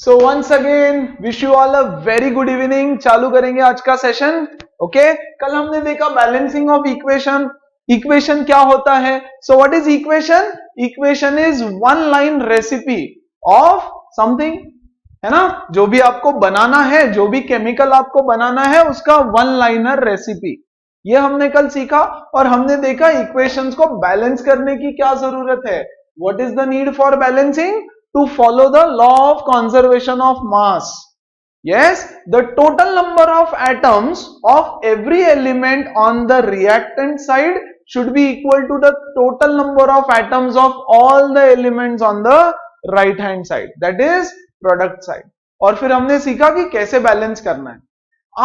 So once again wish you all a very good evening. चालू करेंगे आज का सेशन। ओके, कल हमने देखा बैलेंसिंग ऑफ इक्वेशन। इक्वेशन क्या होता है? So what is equation? Equation is one line recipe of something, है ना। जो भी आपको बनाना है, जो भी केमिकल आपको बनाना है, उसका वन लाइनर रेसिपी, ये हमने कल सीखा। और हमने देखा इक्वेशंस को बैलेंस करने की क्या जरूरत है। What is the need for balancing? To follow the law of conservation of mass. Yes, the total number of atoms of every element on the reactant side should be equal to the total number of atoms of all the elements on the right hand side, that is product side. और फिर हमने सीखा कि कैसे balance करना है।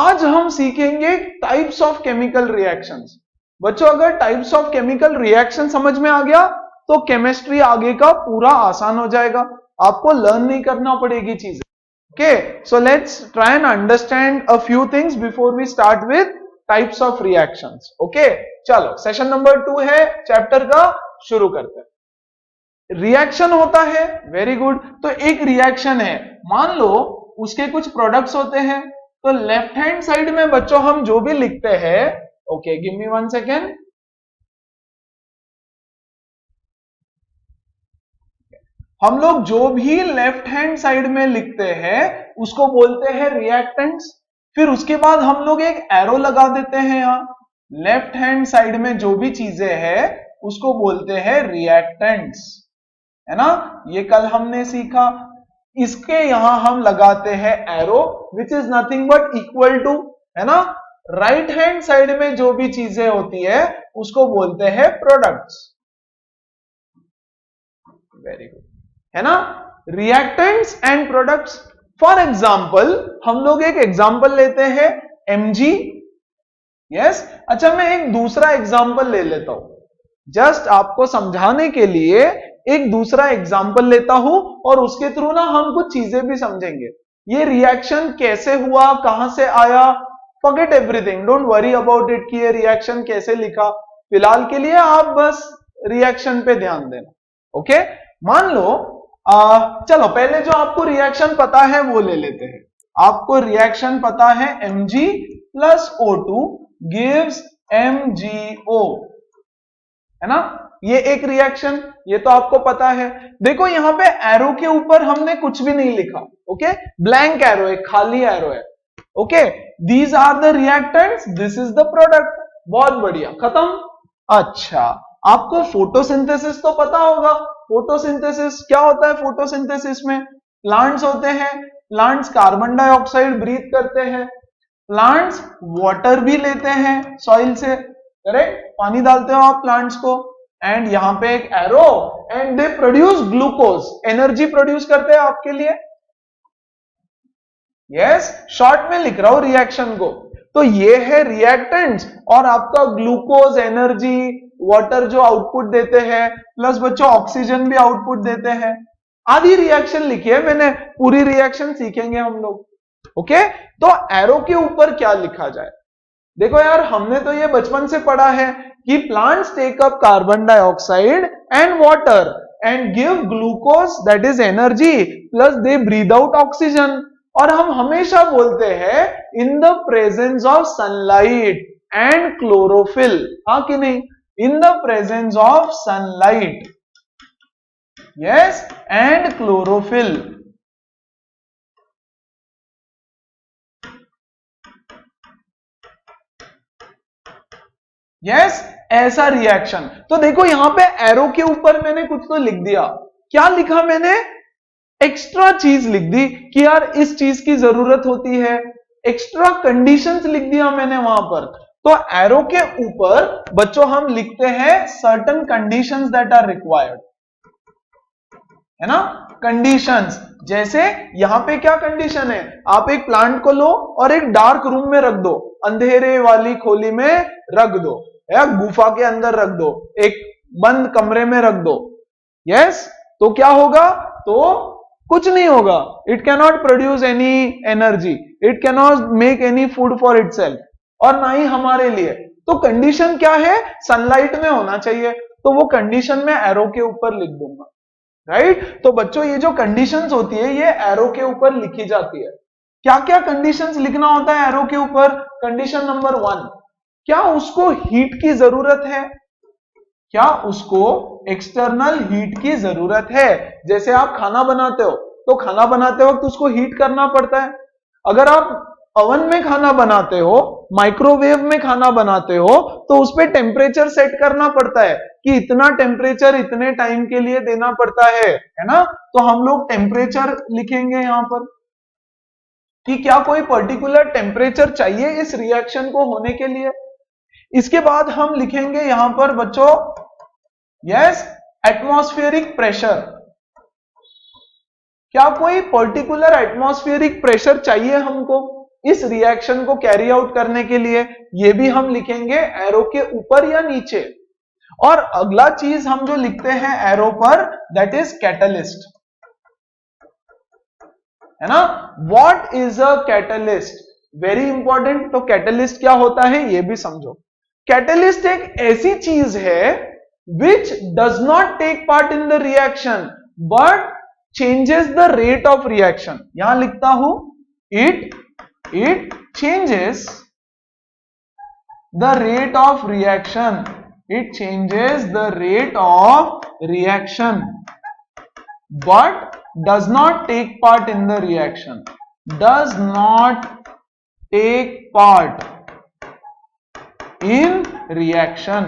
आज हम सीखेंगे टाइप्स ऑफ केमिकल रिएक्शंस। बच्चों, अगर टाइप्स ऑफ केमिकल रिएक्शन समझ में आ गया तो केमिस्ट्री आगे का पूरा आसान हो जाएगा, आपको लर्न नहीं करना पड़ेगी चीजें। Okay, so let's try and understand a few things before we start with types of reactions. Okay, चलो सेशन नंबर 2 है चैप्टर का, शुरू करते हैं। रिएक्शन होता है, वेरी गुड। तो एक रिएक्शन है, मान लो उसके कुछ प्रोडक्ट्स होते हैं, तो लेफ्ट हैंड साइड में बच्चों हम जो भी लिखते हैं, ओके गिव मी 1 सेकेंड, हम लोग जो भी लेफ्ट हैंड साइड में लिखते हैं उसको बोलते हैं रिएक्टेंट्स। फिर उसके बाद हम लोग एक एरो लगा देते हैं यहां, लेफ्ट हैंड साइड में जो भी चीजें हैं उसको बोलते हैं रिएक्टेंट्स, है ना। ये कल हमने सीखा। इसके यहां हम लगाते हैं arrow which is nothing but equal to, है ना। राइट हैंड साइड में जो भी चीजें होती है उसको बोलते हैं प्रोडक्ट्स। वेरी गुड, है ना। Reactants and products. For example हम लोग एक एग्जाम्पल लेते हैं Mg। यस, अच्छा मैं एक दूसरा एग्जाम्पल ले लेता हूं, जस्ट आपको समझाने के लिए एक दूसरा एग्जाम्पल लेता हूं और उसके थ्रू ना हम कुछ चीजें भी समझेंगे। ये रिएक्शन कैसे हुआ, कहां से आया, forget everything, don't worry about it कि ये रिएक्शन कैसे लिखा। फिलहाल के लिए आप बस रिएक्शन पे ध्यान देना। ओके, मान लो चलो पहले जो आपको रिएक्शन पता है वो ले लेते हैं। आपको रिएक्शन पता है Mg plus O2 gives MgO, है ना। ये एक रिएक्शन, ये तो आपको पता है। देखो यहां पे एरो के ऊपर हमने कुछ भी नहीं लिखा, ओके, ब्लैंक एरो है, खाली एरो है। Okay, these are the reactants, this is the product. बहुत बढ़िया, खत्म। अच्छा, आपको फोटोसिंथेसिस तो पता होगा। फोटोसिंथेसिस क्या होता है? फोटोसिंथेसिस में प्लांट्स होते हैं, प्लांट्स कार्बन डाइऑक्साइड ब्रीथ करते हैं, प्लांट्स वाटर भी लेते हैं सॉइल से, करेक्ट, पानी डालते हो आप प्लांट्स को, एंड यहां पे एक arrow, and they produce glucose, energy produce करते हैं आपके लिए। यस, शॉर्ट में लिख रहा हूं रिएक्शन को। तो ये है रिएक्टेंट्स और आपका ग्लूकोज, एनर्जी, वाटर जो आउटपुट देते हैं, प्लस बच्चों ऑक्सीजन भी आउटपुट देते हैं। आधी रिएक्शन लिखी है मैंने, पूरी रिएक्शन सीखेंगे हम लोग। ओके, तो एरो के ऊपर क्या लिखा जाए? देखो यार, हमने तो ये बचपन से पढ़ा है कि plants take up carbon dioxide and water and give glucose, that is energy, plus they breathe out oxygen. और हम हमेशा बोलते हैं in the presence of sunlight and chlorophyll, हाँ कि नहीं? In the presence of sunlight, yes, and chlorophyll. Yes, ऐसा reaction. तो देखो यहां पे एरो के ऊपर मैंने कुछ तो लिख दिया। क्या लिखा मैंने? एक्स्ट्रा चीज लिख दी कि यार इस चीज की जरूरत होती है, एक्स्ट्रा कंडीशंस लिख दिया मैंने वहां पर। तो एरो के ऊपर बच्चों हम लिखते हैं certain conditions that are required, है ना। कंडीशंस, जैसे यहां पे क्या कंडीशन है? आप एक प्लांट को लो और एक डार्क रूम में रख दो, अंधेरे वाली खोली में रख दो, या गुफा के अंदर रख दो, एक बंद कमरे में रख दो। यस, तो क्या होगा? तो कुछ नहीं होगा। It can not produce any energy, it can not make any food for itself, और ना ही हमारे लिए। तो कंडीशन क्या है? सनलाइट में होना चाहिए। तो वो कंडीशन मैं एरो के ऊपर लिख दूंगा, राइट। तो बच्चों ये जो कंडीशंस होती है ये एरो के ऊपर लिखी जाती है। क्या क्या कंडीशंस लिखना होता है एरो के ऊपर? कंडीशन नंबर 1, क्या उसको हीट की जरूरत है? क्या उसको एक्सटर्नल हीट की जरूरत है? जैसे आप खाना बनाते हो तो खाना बनाते वक्त उसको हीट करना पड़ता है। अगर आप ओवन में खाना बनाते हो, माइक्रोवेव में खाना बनाते हो, तो उस पर टेम्परेचर सेट करना पड़ता है कि इतना टेम्परेचर इतने टाइम के लिए देना पड़ता है ना। तो हम लोग टेम्परेचर लिखेंगे यहां पर कि क्या कोई पर्टिकुलर टेम्परेचर चाहिए इस रिएक्शन को होने के लिए। इसके बाद हम लिखेंगे यहां पर बच्चों यस एटमॉस्फेरिक प्रेशर। क्या कोई पर्टिकुलर एटमॉस्फेरिक प्रेशर चाहिए हमको इस रिएक्शन को कैरी आउट करने के लिए? ये भी हम लिखेंगे एरो के ऊपर या नीचे। और अगला चीज हम जो लिखते हैं एरो पर दैट इज कैटलिस्ट, है ना। What is a catalyst? Very important. तो कैटलिस्ट क्या होता है ये भी समझो। कैटलिस्ट एक ऐसी चीज है which does not take part in the reaction but changes the rate of reaction. यहां लिखता हूं it changes the rate of reaction. It changes the rate of reaction but does not take part in the reaction. Does not take part in reaction.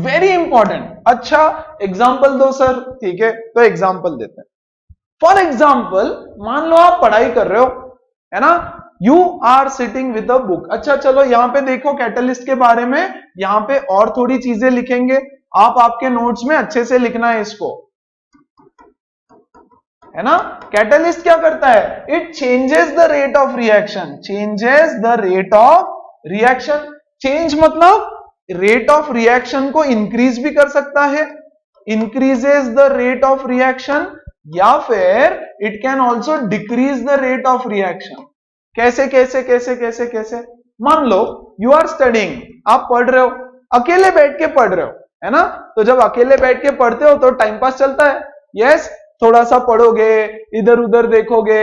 Very important. अच्छा example दो sir. ठीक है तो example देते हैं। For example मान लो आप पढ़ाई कर रहे हो, है ना। You are sitting with a book. अच्छा चलो यहां पे देखो कैटलिस्ट के बारे में यहां पे और थोड़ी चीजें लिखेंगे। आप आपके नोट्स में अच्छे से लिखना है इसको, है ना। कैटलिस्ट क्या करता है? It changes the rate of reaction. Changes the rate of reaction. Change मतलब रेट ऑफ रिएक्शन को इंक्रीज भी कर सकता है, increases the rate of reaction, या फिर it can also decrease the rate of reaction. कैसे कैसे कैसे कैसे कैसे? मान लो यू आर स्टडिंग, आप पढ़ रहे हो, अकेले बैठ के पढ़ रहे हो, है ना। तो जब अकेले बैठ के पढ़ते हो तो टाइम पास चलता है। यस, थोड़ा सा पढ़ोगे, इधर उधर देखोगे,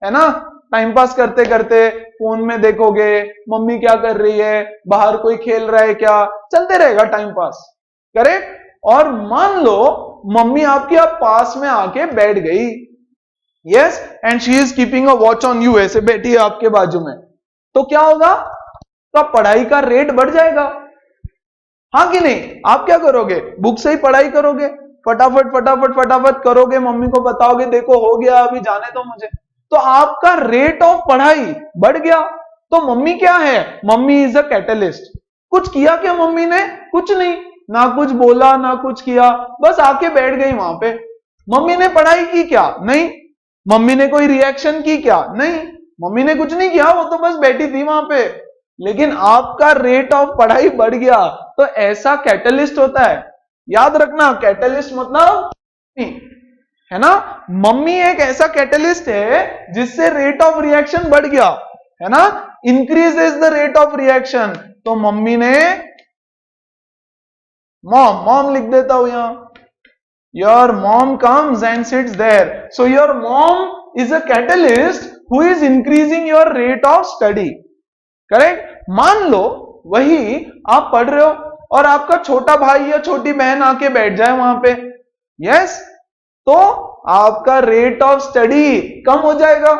है ना। टाइम पास करते करते फोन में देखोगे मम्मी क्या कर रही है, बाहर कोई खेल रहा है क्या, चलते रहेगा टाइम पास, करेक्ट। और मान लो मम्मी आपकी आप पास में आके बैठ गई, yes, and she is keeping a watch on you, ऐसे बैठी है आपके बाजू में, तो क्या होगा? तो पढ़ाई का रेट बढ़ जाएगा, हाँ कि नहीं। आप क्या करोगे? बुक से ही पढ़ाई करोगे, फटाफट फटाफट फटाफट करोगे, मम्मी को बताओगे देखो हो गया अभी जाने दो मुझे, तो आपका रेट ऑफ पढ़ाई बढ़ गया। तो मम्मी क्या है? Mummy is a catalyst. कुछ किया क्या मम्मी ने? कुछ नहीं, ना कुछ बोला ना कुछ किया, बस आके बैठ गई वहां पे। मम्मी ने पढ़ाई की क्या? नहीं। मम्मी ने कोई रिएक्शन की क्या? नहीं। मम्मी ने कुछ नहीं किया, वो तो बस बैठी थी वहां पे, लेकिन आपका रेट ऑफ पढ़ाई बढ़ गया। तो ऐसा कैटलिस्ट होता है, याद रखना। कैटलिस्ट मतलब, है ना, मम्मी एक ऐसा कैटलिस्ट है जिससे रेट ऑफ रिएक्शन बढ़ गया, है ना, increases the rate of reaction. तो मम्मी ने मॉम लिख देता हूं यहां, your mom comes and sits there, so your mom is a catalyst who is increasing your rate of study, correct. मान लो वही आप पढ़ रहे हो और आपका छोटा भाई या छोटी बहन आके बैठ जाए वहां पे, यस, तो आपका रेट ऑफ स्टडी कम हो जाएगा।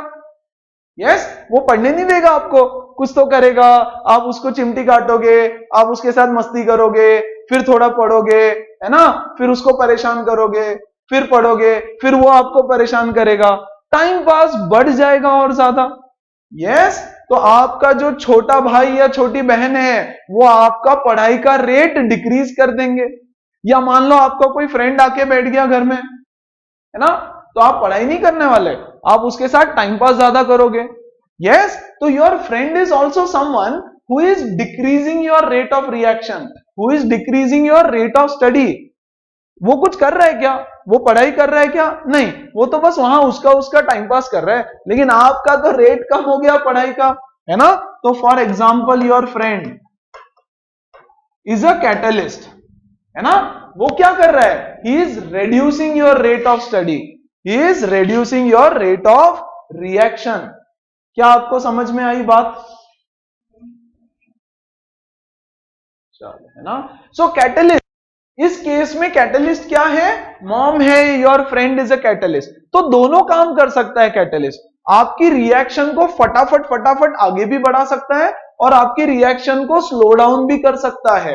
यस, वो पढ़ने नहीं देगा आपको, कुछ तो करेगा, आप उसको चिमटी काटोगे, आप उसके साथ मस्ती करोगे, फिर थोड़ा पढ़ोगे, है ना, फिर उसको परेशान करोगे, फिर पढ़ोगे, फिर वो आपको परेशान करेगा, टाइम पास बढ़ जाएगा और ज्यादा। यस, तो आपका जो छोटा भाई या छोटी बहन है वो आपका पढ़ाई का रेट डिक्रीज कर देंगे। या मान लो आपका कोई फ्रेंड आके बैठ गया घर में, है ना, तो आप पढ़ाई नहीं करने वाले, आप उसके साथ टाइम पास ज्यादा करोगे। यस, तो your friend is also someone who is decreasing your rate of reaction, who is decreasing your rate of study. वो कुछ कर रहा है क्या? वो पढ़ाई कर रहा है क्या? नहीं, वो तो बस वहां उसका टाइम पास कर रहा है, लेकिन आपका तो रेट कम हो गया पढ़ाई का, है ना। तो for example your friend is a catalyst, है ना, वो क्या कर रहा है, he is reducing your rate of study, he is reducing your rate of reaction. क्या आपको समझ में आई बात? चलो, है ना। सो कैटलिस्ट, इस केस में कैटलिस्ट क्या है, मॉम है, your friend is a catalyst. तो दोनों काम कर सकता है कैटलिस्ट, आपकी रिएक्शन को फटाफट फटाफट आगे भी बढ़ा सकता है और आपकी रिएक्शन को स्लो डाउन भी कर सकता है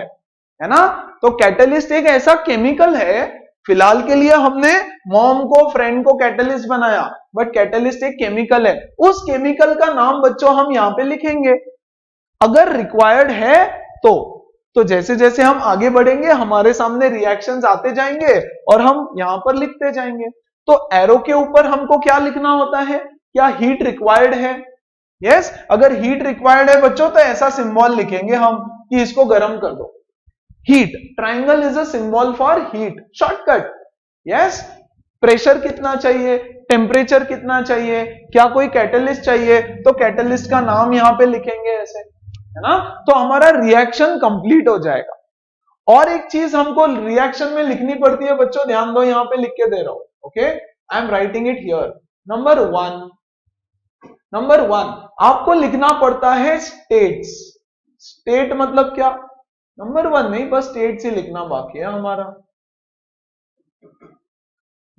ना। तो कैटलिस्ट एक ऐसा केमिकल है, फिलहाल के लिए हमने मॉम को, फ्रेंड को कैटलिस्ट बनाया, बट कैटलिस्ट एक केमिकल है। उस केमिकल का नाम बच्चों हम यहां पे लिखेंगे अगर रिक्वायर्ड है तो जैसे जैसे हम आगे बढ़ेंगे हमारे सामने रिएक्शंस आते जाएंगे और हम यहां पर लिखते जाएंगे। तो एरो के ऊपर हमको क्या लिखना होता है, क्या हीट रिक्वायर्ड है, यस। अगर हीट रिक्वायर्ड है बच्चों तो ऐसा सिंबल लिखेंगे हम कि इसको गर्म कर दो, heat, triangle is a symbol for heat, shortcut, yes. Pressure कितना चाहिए, टेम्परेचर कितना चाहिए, क्या कोई कैटलिस्ट चाहिए, तो कैटलिस्ट का नाम यहां पे लिखेंगे ऐसे, है ना। तो हमारा रिएक्शन कंप्लीट हो जाएगा। और एक चीज हमको रिएक्शन में लिखनी पड़ती है बच्चों, ध्यान दो, यहां पे लिख के दे रहा हूं, okay, I am writing it here. Number one आपको लिखना पड़ता है स्टेट्स। स्टेट मतलब क्या, नंबर वन नहीं, बस स्टेट्स ही लिखना बाकी है हमारा।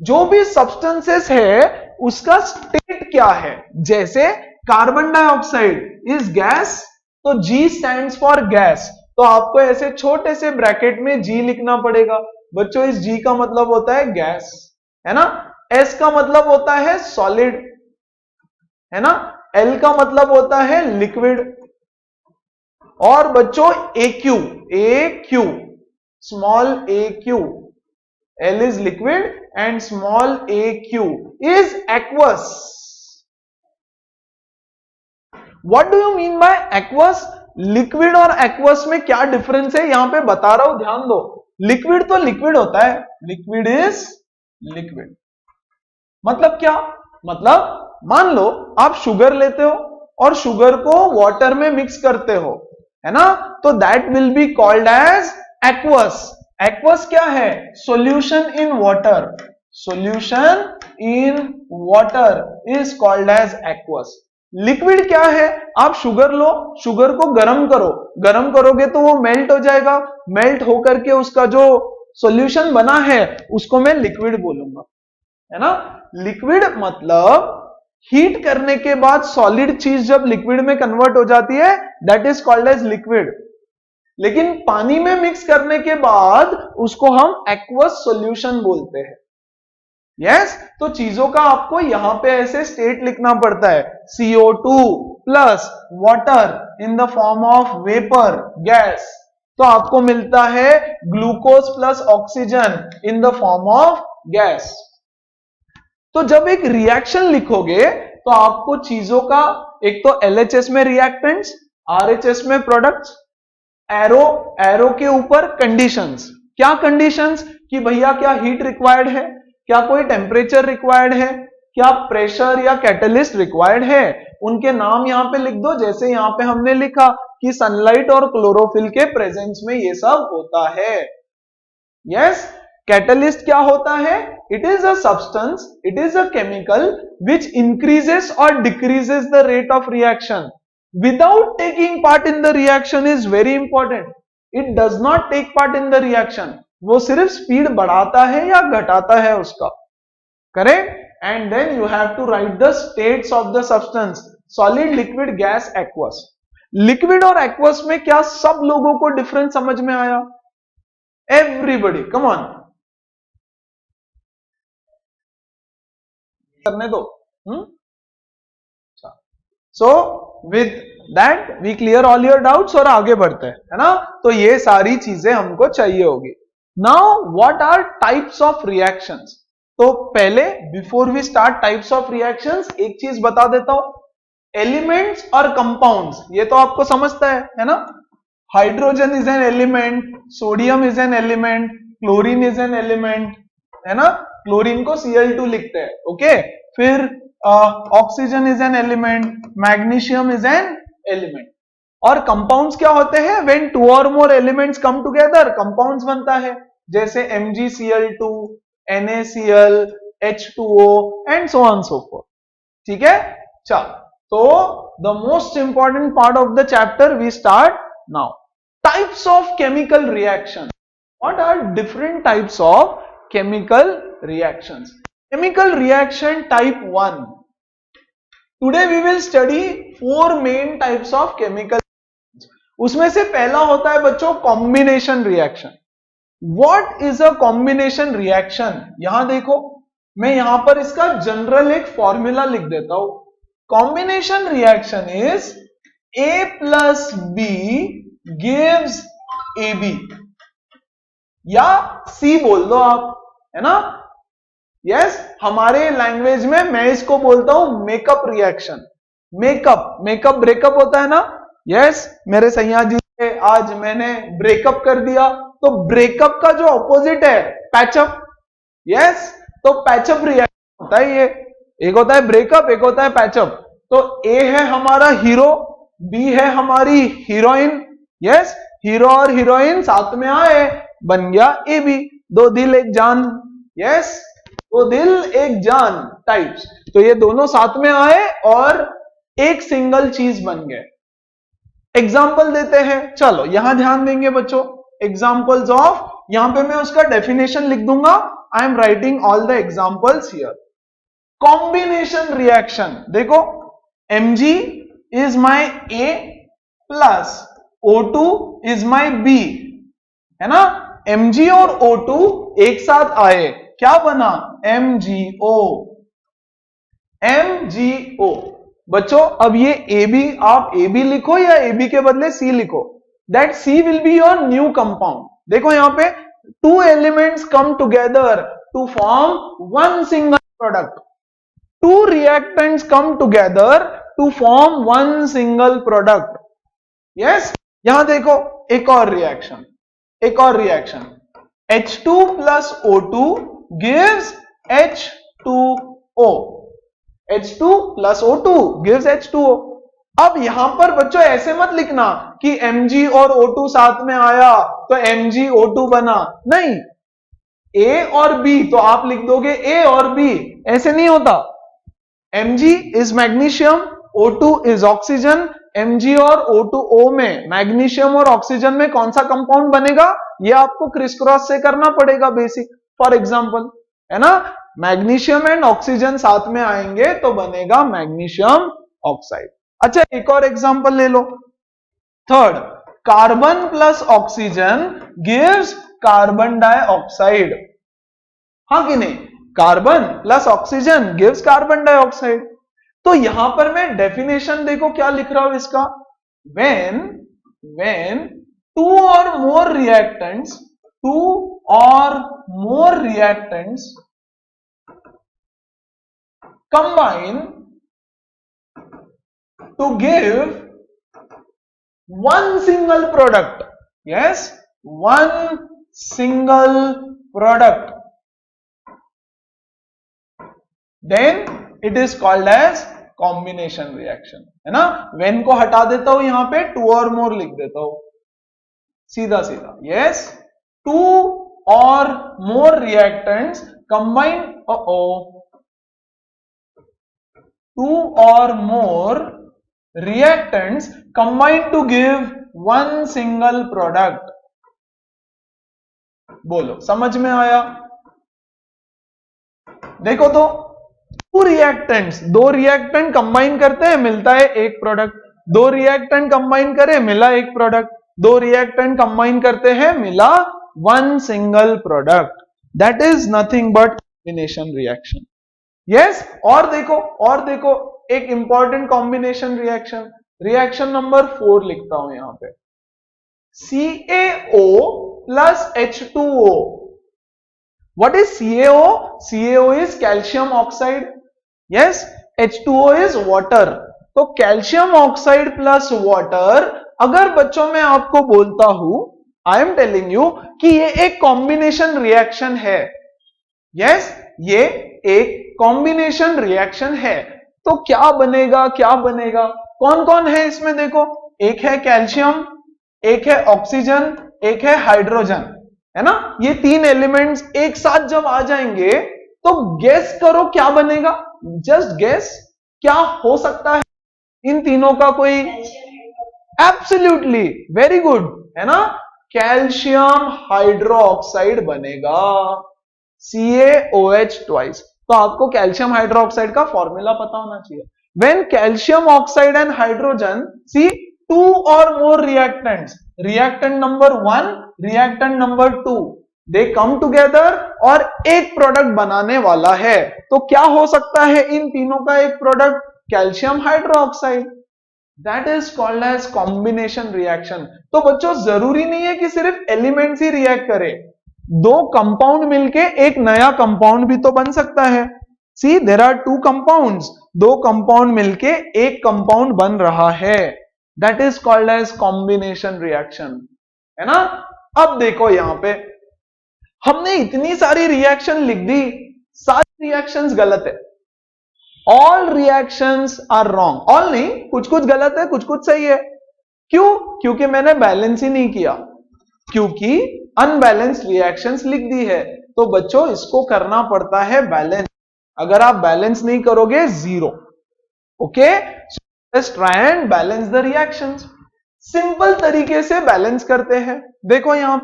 जो भी सब्सटेंसेस है उसका स्टेट क्या है, जैसे कार्बन डाइऑक्साइड इज गैस, तो G स्टैंड्स फॉर गैस, तो आपको ऐसे छोटे से ब्रैकेट में G लिखना पड़ेगा बच्चों। इस G का मतलब होता है गैस, है ना। S का मतलब होता है सॉलिड, है ना। L का मतलब होता है लिक्विड। और बच्चों AQ, small AQ, L is liquid and small aq is aqueous. What do you mean by aqueous? Liquid और एक्वस में क्या डिफरेंस है यहां पे बता रहा हूं, ध्यान दो। लिक्विड तो लिक्विड होता है, लिक्विड इज लिक्विड। मतलब क्या, मतलब मान लो आप शुगर लेते हो और शुगर को वाटर में मिक्स करते हो, है ना, तो that will be called as aqueous. Aqueous क्या है, solution in water, solution in water is called as aqueous. Liquid क्या है, आप शुगर लो, शुगर को गर्म करो, गर्म करोगे तो वो मेल्ट हो जाएगा, मेल्ट होकर के उसका जो सॉल्यूशन बना है उसको मैं लिक्विड बोलूंगा, है ना। लिक्विड मतलब हीट करने के बाद सॉलिड चीज जब लिक्विड में कन्वर्ट हो जाती है, that is called as liquid. लेकिन पानी में मिक्स करने के बाद उसको हम एक्वस सॉल्यूशन बोलते हैं, यस। तो चीजों का आपको यहां पे ऐसे स्टेट लिखना पड़ता है, CO2 plus water in the form of vapour, gas, तो आपको मिलता है glucose plus oxygen in the form of gas. तो जब एक रिएक्शन लिखोगे तो आपको चीजों का, एक तो LHS में रिएक्टेंट्स, RHS में प्रोडक्ट्स, एरो के ऊपर कंडीशंस, क्या कंडीशंस, कि भैया क्या हीट रिक्वायर्ड है, क्या कोई टेम्परेचर रिक्वायर्ड है, क्या प्रेशर या कैटलिस्ट रिक्वायर्ड है, उनके नाम यहां पे लिख दो। जैसे यहां पे हमने लिखा कि सनलाइट और क्लोरोफिल के प्रेजेंस में ये सब होता है, यस। कैटलिस्ट क्या होता है, it is a substance, it is a chemical which increases or decreases the rate of reaction without taking part in the reaction is very important. It does not take part in the reaction. वो सिर्फ speed बढ़ाता है या घटाता है उसका, correct. And then you have to write the states of the substance, solid, liquid, gas, aqueous. Liquid और aqueous में क्या सब लोगों को डिफरेंस समझ में आया? एवरीबडी कम ऑन, करने दो। So with that we clear all your doubts और आगे बढ़ते हैं, है ना। तो ये सारी चीजें हमको चाहिए होगी। Now what are types of reactions? तो पहले before we start types of reactions एक चीज बता देता हूं, एलिमेंट्स और कंपाउंड्स ये तो आपको समझता है ना। Hydrogen is an element, sodium is an element, chlorine is an element, है ना, क्लोरीन को Cl2 लिखते हैं, ओके। फिर oxygen is an element, magnesium is an element. और कंपाउंड्स क्या होते हैं, व्हेन टू और more elements come together compounds बनता है, जैसे MgCl2, NaCl, H2O and so on so forth. ठीक है, चल तो the most important part of the chapter we start now. Types of chemical reaction. What are different types of chemical reactions? Chemical reaction type 1। Today we will study 4 main types of chemical. उसमें से पहला होता है बच्चों combination reaction. What is a combination reaction? यहां देखो, मैं यहां पर इसका जनरल एक फॉर्मूला लिख देता हूं। Combination reaction is A plus B gives AB, या C बोल दो आप, है ना? यस, हमारे लैंग्वेज में मैं इसको बोलता हूं मेकअप रिएक्शन। मेकअप ब्रेकअप होता है ना? यस, मेरे सैया जी से आज मैंने ब्रेकअप कर दिया, तो ब्रेकअप का जो ऑपोजिट है पैचअप। यस, तो पैचअप रिएक्शन होता है ये। एक होता है ब्रेकअप, एक होता है पैचअप। तो ए है हमारा हीरो, बी है हमारी हीरोइन। यस, हीरो और हीरोइन साथ में आए, बन गया ए बी, दो दिल एक जान। यस, दो दिल एक जान टाइप्स। तो ये दोनों साथ में आए और एक सिंगल चीज बन गए। एग्जाम्पल देते हैं, चलो यहां ध्यान देंगे बच्चों। एग्जाम्पल्स ऑफ, यहां पे मैं उसका डेफिनेशन लिख दूंगा। आई am writing all the examples here. Combination reaction देखो, Mg is my A plus O2 is my B, है ना? Mg और O2 एक साथ आए, क्या बना? MgO। MgO बच्चों, अब ये AB आप AB लिखो या AB के बदले C लिखो, that C will be your new compound. देखो यहां पे 2 elements come together to form one single product. 2 reactants come together to form one single product. Yes, यहां देखो एक और reaction H2 plus O2 gives H2O। H2 plus O2 gives H2O। अब यहां पर बच्चों ऐसे मत लिखना कि Mg और O2 साथ में आया तो MgO2 बना, नहीं। A और B तो आप लिख दोगे A और B, ऐसे नहीं होता। Mg is magnesium, O2 is oxygen. Mg और O2O में, मैग्नीशियम और ऑक्सीजन में कौन सा कंपाउंड बनेगा, ये आपको क्रिस क्रॉस से करना पड़ेगा बेसिक। फॉर एग्जांपल, है ना, मैग्नीशियम एंड ऑक्सीजन साथ में आएंगे तो बनेगा मैग्नीशियम ऑक्साइड। अच्छा, एक और एग्जांपल ले लो। Third, carbon plus oxygen gives carbon dioxide, हाँ कि नहीं? Carbon plus oxygen gives carbon dioxide. तो यहां पर मैं डेफिनेशन देखो क्या लिख रहा हूं इसका। when two or more reactants combine to give one single product, yes, one single product, then it is called as combination reaction, है ना? when को हटा देता हूं, यहां पे 2 or more लिख देता हूं, सीधा सीधा। yes, 2 or more reactants combine, 2 or more reactants combine to give one single product। बोलो, समझ में आया? देखो तो, दो रिएक्टेंट कंबाइन करते हैं, मिलता है एक प्रोडक्ट। 2 रिएक्टेंट कंबाइन करे, मिला एक प्रोडक्ट। 2 रिएक्टेंट कंबाइन करते हैं, मिला one single product. That is nothing but combination reaction. Yes, और देखो एक इंपॉर्टेंट कॉम्बिनेशन रिएक्शन नंबर 4 लिखता हूं यहां पे। CaO plus H2O। What is CaO? CaO is calcium oxide. Yes, H2O is water। तो कैल्शियम ऑक्साइड प्लस वाटर, अगर बच्चों में आपको बोलता हूं, आई एम टेलिंग यू कि ये एक कॉम्बिनेशन रिएक्शन है। यस, ये एक कॉम्बिनेशन रिएक्शन है। तो क्या बनेगा? कौन कौन है इसमें? देखो, एक है कैल्शियम, एक है ऑक्सीजन, एक है हाइड्रोजन, है ना। ये तीन एलिमेंट्स एक साथ जब आ जाएंगे तो गेस करो क्या बनेगा, जस्ट गेस क्या हो सकता है इन तीनों का कोई। एब्सोल्युटली, वेरी गुड, है ना, कैल्शियम हाइड्रोक्साइड बनेगा, CaOH ट्वाइस। तो आपको कैल्शियम हाइड्रोक्साइड का फॉर्मूला पता होना चाहिए। When calcium oxide and hydrogen C two और more reactants, reactant number 1, reactant number 2, they come together और एक प्रोडक्ट बनाने वाला है, तो क्या हो सकता है इन तीनों का एक product, calcium hydroxide. That is called as combination reaction. तो बच्चों जरूरी नहीं है कि सिर्फ एलिमेंट्स ही रिएक्ट करे, दो कंपाउंड मिलके एक नया कंपाउंड भी तो बन सकता है। See there are two compounds, दो कंपाउंड मिलके एक कंपाउंड बन रहा है, that is called as combination reaction, है ना। अब देखो यहां पे हमने इतनी सारी रिएक्शन लिख दी, सारी रिएक्शंस गलत है, all reactions are wrong. All नहीं, कुछ कुछ गलत है, कुछ कुछ सही है। क्यों? क्योंकि मैंने बैलेंस ही नहीं किया, क्योंकि अनबैलेंस्ड रिएक्शंस लिख दी है। तो बच्चों इसको करना पड़ता है बैलेंस, अगर आप बैलेंस नहीं करोगे zero. Okay, let's try and balance the reactions. Simple तरीके से बैलेंस करते हैं। देखो यहां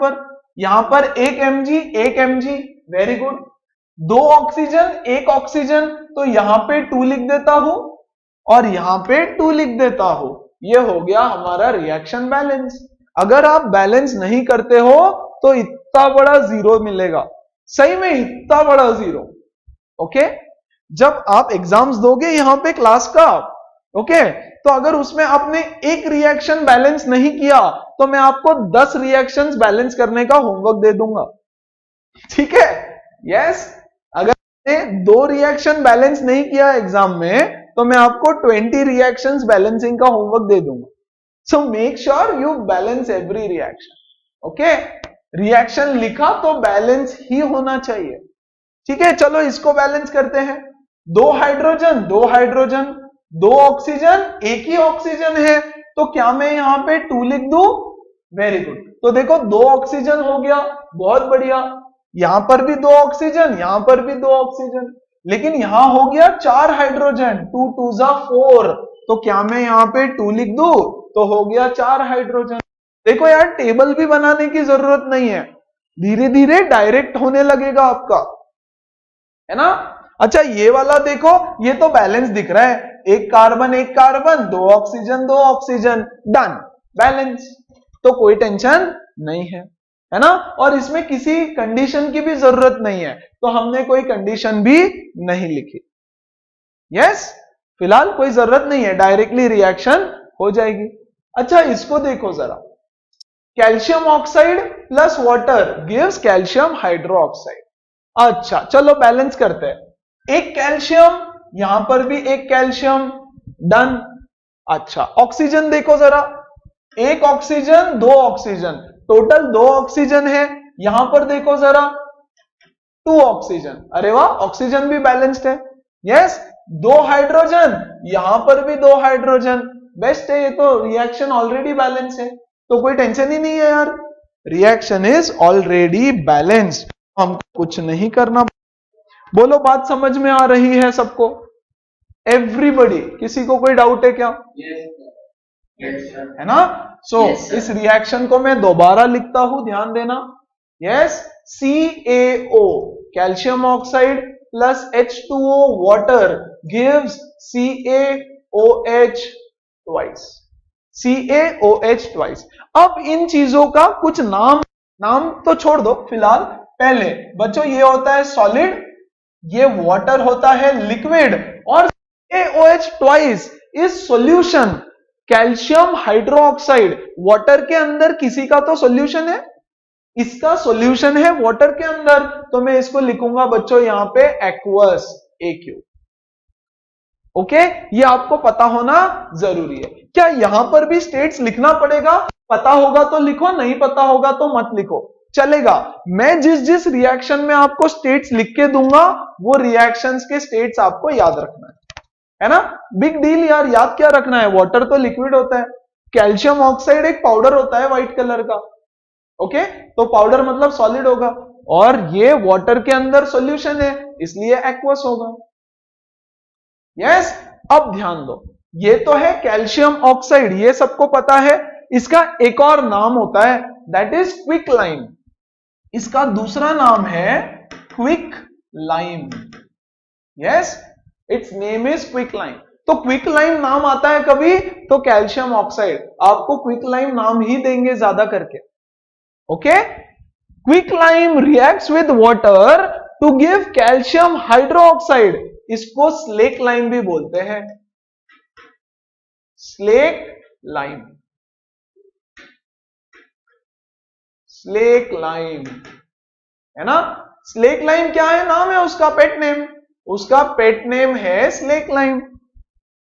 पर एक mg, वेरी गुड, दो ऑक्सीजन, एक ऑक्सीजन, तो यहां पे 2 लिख देता हूं और यहां पे 2 लिख देता हूं। ये हो गया हमारा रिएक्शन बैलेंस। अगर आप बैलेंस नहीं करते हो तो इतना बड़ा जीरो मिलेगा, सही में इतना बड़ा जीरो। ओके, जब आप एग्जाम्स दोगे यहां पे क्लास का, ओके, तो अगर उसमें आपने एक रिएक्शन बैलेंस नहीं किया तो मैं आपको 10 रिएक्शंस बैलेंस करने का होमवर्क दे दूंगा, ठीक है। यस, अगर आपने 2 रिएक्शन बैलेंस नहीं किया एग्जाम में तो मैं आपको 20 रिएक्शंस बैलेंसिंग का होमवर्क दे दूंगा। So make sure you balance every reaction. Okay, reaction लिखा तो बैलेंस ही होना चाहिए, ठीक है। चलो इसको बैलेंस करते हैं। दो हाइड्रोजन, दो ऑक्सीजन, एक ही ऑक्सीजन है, तो क्या मैं यहां पे 2 लिख दूं? Very good. तो देखो 2 ऑक्सीजन हो गया, बहुत बढ़िया। यहां पर भी 2 ऑक्सीजन, यहां पर भी 2 ऑक्सीजन, लेकिन यहां हो गया 4 हाइड्रोजन, 2 2 जा 4, तो क्या मैं यहां पे 2 लिख दूं? तो हो गया 4 हाइड्रोजन। देखो यार, टेबल भी बनाने की जरूरत नहीं है, धीरे धीरे डायरेक्ट होने लगेगा आपका, है ना। अच्छा ये वाला देखो, ये तो बैलेंस दिख रहा है, एक कार्बन, 2 ऑक्सीजन, डन, बैलेंस, तो कोई टेंशन नहीं है ना। और इसमें किसी कंडीशन की भी जरूरत नहीं है, तो हमने कोई कंडीशन भी नहीं लिखी। यस, फिलहाल कोई जरूरत नहीं है, डायरेक्टली रिएक्शन हो जाएगी। अच्छा इसको देखो जरा, calcium oxide plus water gives calcium hydroxide. अच्छा चलो बैलेंस करते हैं, एक कैल्शियम, यहां पर भी एक कैल्शियम, डन। अच्छा ऑक्सीजन देखो जरा, एक ऑक्सीजन, 2 ऑक्सीजन, टोटल 2 ऑक्सीजन है। यहां पर देखो जरा 2 ऑक्सीजन, अरे वाह, ऑक्सीजन भी बैलेंस्ड है। यस, 2 हाइड्रोजन, यहां पर भी 2 हाइड्रोजन, बेस्ट है, ये तो रिएक्शन ऑलरेडी बैलेंस है, तो कोई टेंशन ही नहीं है यार, रिएक्शन इज ऑलरेडी बैलेंस्ड, हमको कुछ नहीं करना। बोलो बात समझ में आ रही है सबको? एवरीबडी, किसी को कोई डाउट है क्या? है ना। सो इस रिएक्शन को मैं दोबारा लिखता हूं, ध्यान देना। Yes, CaO calcium oxide plus H2O water gives CaOH twice, CaOH twice. अब इन चीजों का कुछ नाम तो छोड़ दो फिलहाल, पहले बच्चों ये होता है सॉलिड, ये वाटर होता है लिक्विड, और CaOH twice is solution. Calcium hydroxide water के अंदर किसी का तो सॉल्यूशन है, इसका सॉल्यूशन है वाटर के अंदर, तो मैं इसको लिखूंगा बच्चों यहां पे एक्वस, AQ। ओके, ये आपको पता होना जरूरी है। क्या यहां पर भी स्टेट्स लिखना पड़ेगा? पता होगा तो लिखो, नहीं पता होगा तो मत लिखो, चलेगा। मैं जिस रिएक्शन में आपको स्टेट्स लिख के दूंगा वो रिएक्शंस के स्टेट्स आपको याद रखना है ना। बिग डील यार, याद क्या रखना है, वाटर तो लिक्विड होता है, कैल्शियम ऑक्साइड एक पाउडर होता है व्हाइट कलर का, ओके, तो पाउडर मतलब सॉलिड होगा, और ये वाटर के अंदर सॉल्यूशन है इसलिए एक्वस होगा। यस, अब ध्यान दो, ये तो है कैल्शियम ऑक्साइड, ये सबको पता है। इसका एक और नाम होता है, दैट इज क्विक लाइम। इसका दूसरा नाम है quick lime. Yes, it's name is quick lime. तो क्विक लाइम नाम आता है कभी तो कैल्शियम ऑक्साइड, आपको क्विक लाइम नाम ही देंगे ज्यादा करके। Okay, quick lime reacts with water to give calcium hydroxide, इसको स्लेक लाइम भी बोलते हैं, स्लेक लाइम, स्लेक लाइम, है ना। स्लेक लाइम क्या है, नाम है उसका, पेट नेम, उसका पेट नेम है slack lime.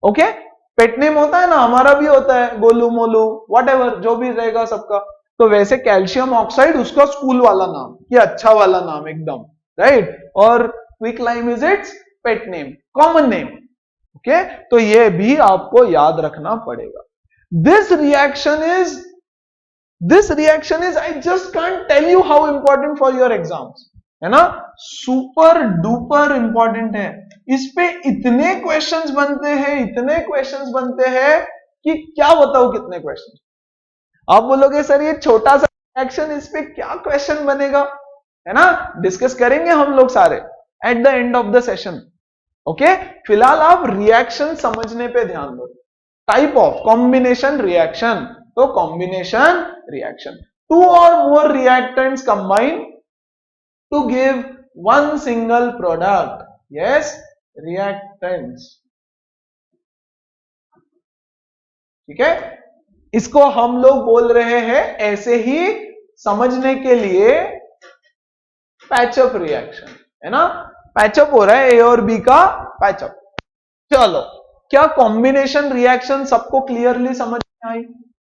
Okay, pet name होता है ना, हमारा भी होता है, गोलू मोलू व्हाटएवर जो भी रहेगा सबका। तो वैसे कैल्शियम ऑक्साइड उसका स्कूल वाला नाम, ये अच्छा वाला नाम एकदम, राइट। और quick lime is its pet name, common name. Okay, तो ये भी आपको याद रखना पड़ेगा। This reaction is I just can't tell you how important for your exams, है ना, सुपर डुपर इंपॉर्टेंट है। इस पे इतने क्वेश्चंस बनते हैं, इतने क्वेश्चंस बनते हैं कि क्या बताऊं कितने क्वेश्चन। आप बोलोगे सर ये छोटा सा रिएक्शन, इस पे क्या क्वेश्चन बनेगा, है ना, डिस्कस करेंगे हम लोग सारे at the end of the session. Okay, फिलहाल आप रिएक्शन समझने पे ध्यान दो। टाइप ऑफ कॉम्बिनेशन रिएक्शन, तो कॉम्बिनेशन रिएक्शन, टू और more reactants combine to give one single product. Yes, reactants, ठीक है, इसको हम लोग बोल रहे हैं ऐसे ही समझने के लिए पैचअप रिएक्शन, है ना, पैचअप हो रहा है ए और बी का पैचअप। चलो, क्या कॉम्बिनेशन रिएक्शन सबको क्लियरली समझ में आई?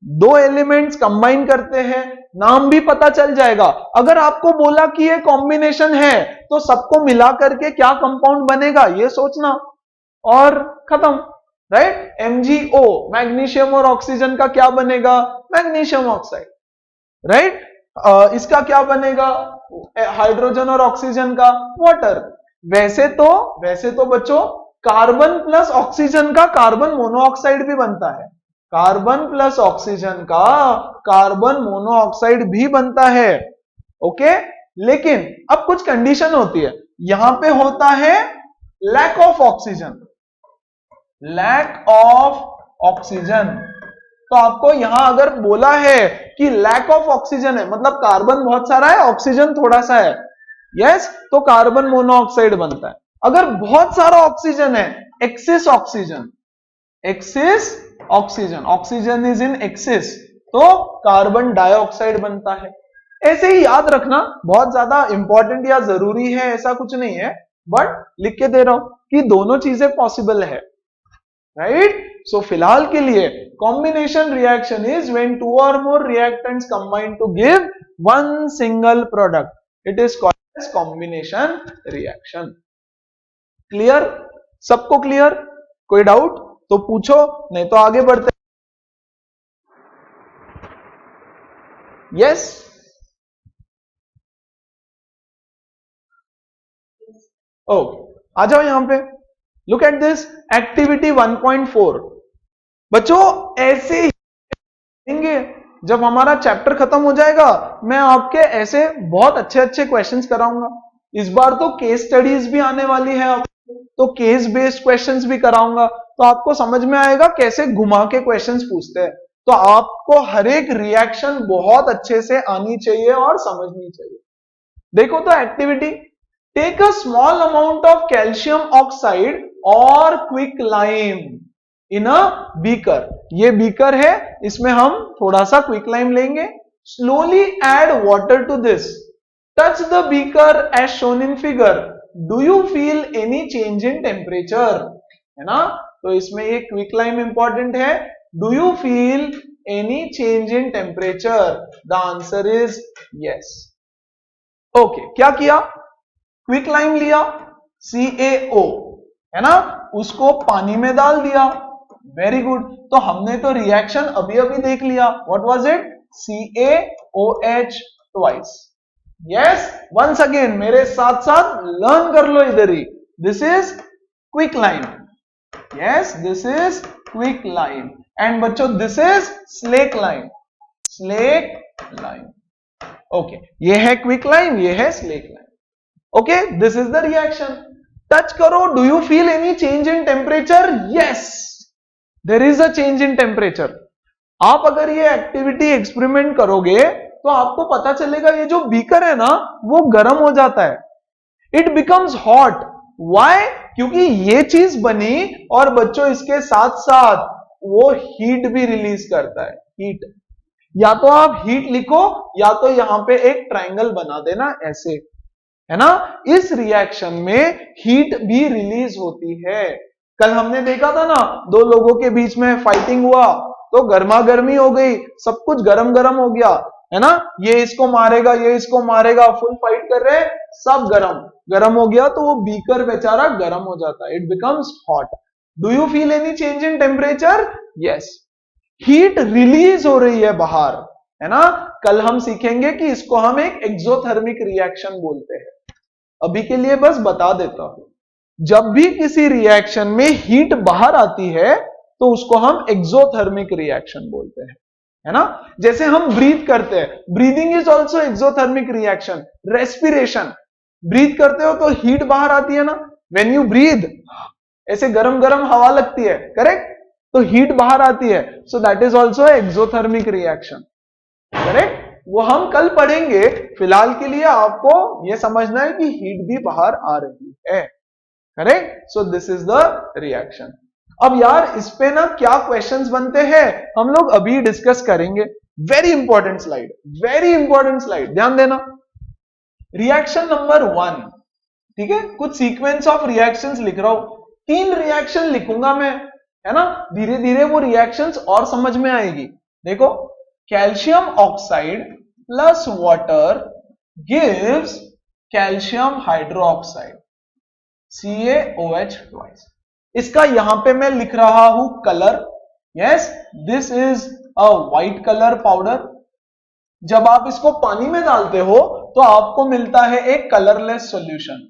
दो एलिमेंट्स कंबाइन करते हैं, नाम भी पता चल जाएगा। अगर आपको बोला कि ये कॉम्बिनेशन है तो सबको मिला करके क्या कंपाउंड बनेगा ये सोचना और खत्म, राइट। MgO, मैग्नीशियम और ऑक्सीजन का क्या बनेगा, मैग्नीशियम ऑक्साइड, राइट। इसका क्या बनेगा, हाइड्रोजन और ऑक्सीजन का वाटर। वैसे तो बच्चों कार्बन प्लस ऑक्सीजन का कार्बन मोनोऑक्साइड भी बनता है, कार्बन प्लस ऑक्सीजन का कार्बन मोनोऑक्साइड भी बनता है। ओके, लेकिन अब कुछ कंडीशन होती है, यहां पे होता है lack of oxygen, lack of oxygen. तो आपको यहां अगर बोला है कि लैक ऑफ ऑक्सीजन है, मतलब कार्बन बहुत सारा है ऑक्सीजन थोड़ा सा है, यस, तो कार्बन मोनोऑक्साइड बनता है। अगर बहुत सारा ऑक्सीजन है, excess oxygen, excess oxygen, oxygen is in excess, तो कार्बन डाइऑक्साइड बनता है। ऐसे ही याद रखना, बहुत ज्यादा इंपॉर्टेंट या जरूरी है ऐसा कुछ नहीं है, बट लिख के दे रहा हूं कि दोनों चीजें पॉसिबल है, राइट। सो फिलहाल के लिए combination reaction is when two और more reactants combine to give one single product, it is called as combination reaction. Clear, सबको क्लियर, कोई डाउट तो पूछो, नहीं तो आगे बढ़ते। यस, ओके, आ जाओ यहां पे, लुक एट दिस एक्टिविटी 1.4। बच्चों ऐसे ही देंगे, जब हमारा चैप्टर खत्म हो जाएगा मैं आपके ऐसे बहुत अच्छे अच्छे क्वेश्चंस कराऊंगा। इस बार तो केस स्टडीज भी आने वाली है, तो केस बेस्ड क्वेश्चंस भी कराऊंगा, तो आपको समझ में आएगा कैसे घुमा के क्वेश्चंस पूछते हैं। तो आपको हर एक रिएक्शन बहुत अच्छे से आनी चाहिए और समझनी चाहिए। देखो तो activity, take a small amount of calcium oxide or quick lime in a beaker. ये बीकर है, इसमें हम थोड़ा सा क्विक लाइम लेंगे। Slowly add water to this, touch the beaker as shown in figure, do you feel any change in temperature, है ना। तो इसमें ये क्विक लाइम इंपॉर्टेंट है, do you feel any change in temperature, the answer is yes. Okay, क्या किया, quick lime लिया, CaO, है ना, उसको पानी में डाल दिया, वेरी गुड। तो हमने तो रिएक्शन अभी अभी देख लिया, what was it, CaOH twice. Yes, once again मेरे साथ साथ लर्न कर लो इधर ही। This is quick line. Yes, this is quick line. And बच्चों this is slake line. Slake line. Okay, ये है क्विक लाइन, ये है slake line. Okay, this is the reaction. Touch करो, do you feel any change in temperature? Yes, there is a change in temperature. आप अगर ये activity experiment करोगे तो आपको पता चलेगा ये जो बीकर है ना वो गर्म हो जाता है। It becomes hot. व्हाई? क्योंकि ये चीज बनी और बच्चों इसके साथ साथ वो हीट भी रिलीज करता है। हीट, या तो आप हीट लिखो या तो यहां पे एक ट्रायंगल बना देना ऐसे, है ना। इस रिएक्शन में हीट भी रिलीज होती है। कल हमने देखा था ना, दो लोगों के बीच में फाइटिंग हुआ तो गर्मा गर्मी हो गई, सब कुछ गरम गरम हो गया, है ना। ये इसको मारेगा, ये इसको मारेगा, फुल फाइट कर रहे, सब गरम गरम हो गया तो वो बीकर बेचारा गरम हो जाता है। It becomes hot. Do you feel any change in temperature? Yes, heat release हो रही है बाहर, है ना। कल हम सीखेंगे कि इसको हम एक एक्सोथर्मिक रिएक्शन बोलते हैं। अभी के लिए बस बता देता हूं, जब भी किसी रिएक्शन में हीट बाहर आती है तो उसको हम एक्सोथर्मिक रिएक्शन बोलते हैं, है ना। जैसे हम ब्रीथ करते हैं, breathing is also exothermic reaction. Respiration, breathe करते हो तो हीट बाहर आती है ना। व्हेन यू ब्रीथ, ऐसे गरम गरम हवा लगती है, करेक्ट, तो हीट बाहर आती है। सो that is also exothermic reaction, correct. वो हम कल पढ़ेंगे। फिलहाल के लिए आपको यह समझना है कि हीट भी बाहर आ रही है, correct. So this is the reaction. अब यार इस पे ना क्या क्वेश्चंस बनते हैं हम लोग अभी डिस्कस करेंगे। Very important slide, very important slide, ध्यान देना। रिएक्शन नंबर 1, ठीक है। कुछ सीक्वेंस ऑफ रिएक्शंस लिख रहा हूं, 3 रिएक्शन लिखूंगा मैं, है ना। धीरे धीरे वो रिएक्शंस और समझ में आएगी। देखो, calcium oxide plus water gives calcium hydroxide, CaOH twice. इसका यहां पे मैं लिख रहा हूं colour. Yes, this is a white colour powder. जब आप इसको पानी में डालते हो तो आपको मिलता है एक colourless solution,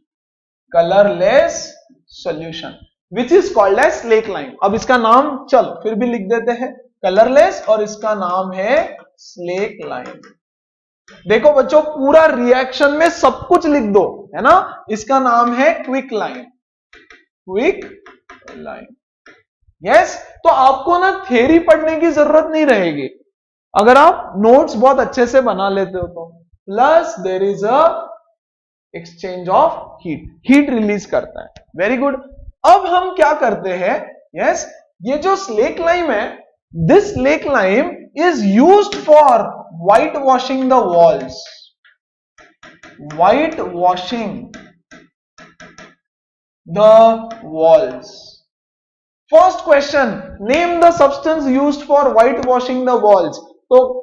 colourless solution which is called as slake lime. अब इसका नाम चल फिर भी लिख देते हैं, कलरलेस, और इसका नाम है स्लेक लाइन। देखो बच्चों, पूरा रिएक्शन में सब कुछ लिख दो, है ना। इसका नाम है quick line, quick line. Yes, तो आपको ना थ्योरी पढ़ने की जरूरत नहीं रहेगी अगर आप नोट्स बहुत अच्छे से बना लेते हो तो। Plus there is a exchange of heat, heat release करता है। Very good. अब हम क्या करते हैं, यस, ये जो स्लेक लाइम है, this slake lime is used for white washing the walls, white washing the walls. First question, name the substance used for white washing the walls. तो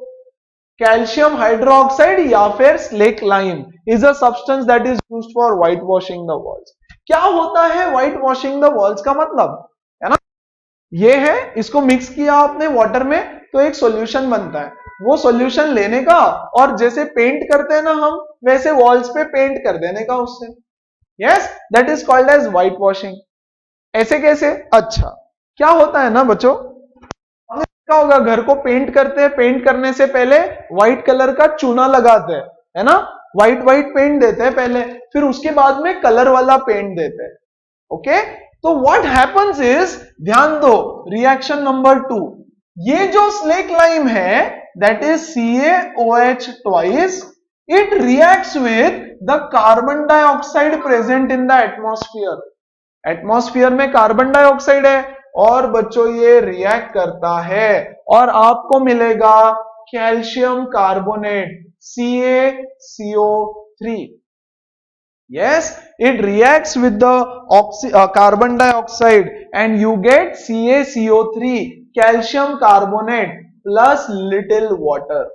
कैल्शियम हाइड्रोक्साइड या फिर slake lime is a substance that is used for white washing the walls. क्या होता है white washing the walls का मतलब, है ना। ये है, इसको मिक्स किया आपने वाटर में तो एक सॉल्यूशन बनता है। वो सॉल्यूशन लेने का और जैसे पेंट करते हैं ना हम, वैसे वॉल्स पे पेंट कर देने का उससे। Yes, that is called as white washing. ऐसे कैसे? अच्छा, क्या होता है ना बच्चों, हमने देखा होगा घर को पेंट करते हैं, पेंट करने से पहले व्हाइट कलर का चूना लगाते हैं, है ना। व्हाइट व्हाइट पेंट देते हैं पहले, फिर उसके बाद में कलर वाला पेंट देते हैं। ओके, तो व्हाट हैपेंस इज, ध्यान दो, रिएक्शन नंबर 2, ये जो स्लेक लाइम है that is CaOH twice, it reacts with the carbon dioxide present in the atmosphere. Atmosphere में कार्बन डाइऑक्साइड है और बच्चों ये रिएक्ट करता है और आपको मिलेगा calcium carbonate, CaCO3। Yes, it reacts with the carbon dioxide and you get CaCO3, calcium carbonate plus little water,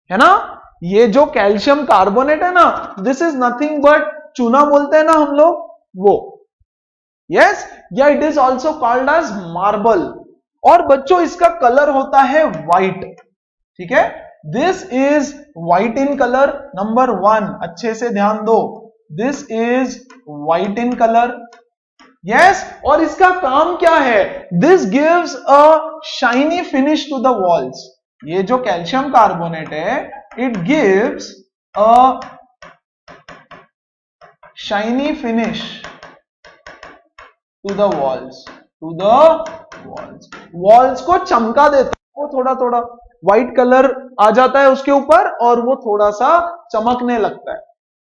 है ना। ये जो कैल्शियम कार्बोनेट है ना, दिस इज नथिंग बट चूना बोलते हैं ना हम लोग, वो। यस, या it is also called as marble. और बच्चों इसका कलर होता है व्हाइट, ठीक है, this is white in colour, number 1, अच्छे से ध्यान दो, this is white in colour, yes, और इसका काम क्या है, this gives a shiny finish to the walls, ये जो कैल्शियम कार्बोनेट है, it gives a shiny finish to the walls, walls को चमका देता है, वो थोड़ा थोड़ा व्हाइट कलर आ जाता है उसके ऊपर और वो थोड़ा सा चमकने लगता है,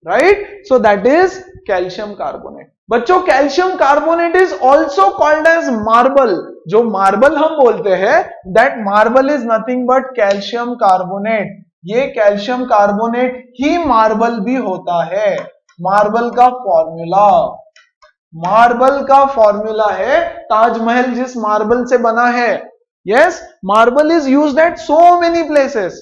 right, so that is calcium carbonate. बच्चों calcium carbonate is also called as marble, जो मार्बल हम बोलते हैं, that marble is nothing but calcium carbonate, ये कैल्शियम कार्बोनेट ही मार्बल भी होता है। मार्बल का फॉर्मूला है, ताजमहल जिस मार्बल से बना है, yes, marble is used eight so many places,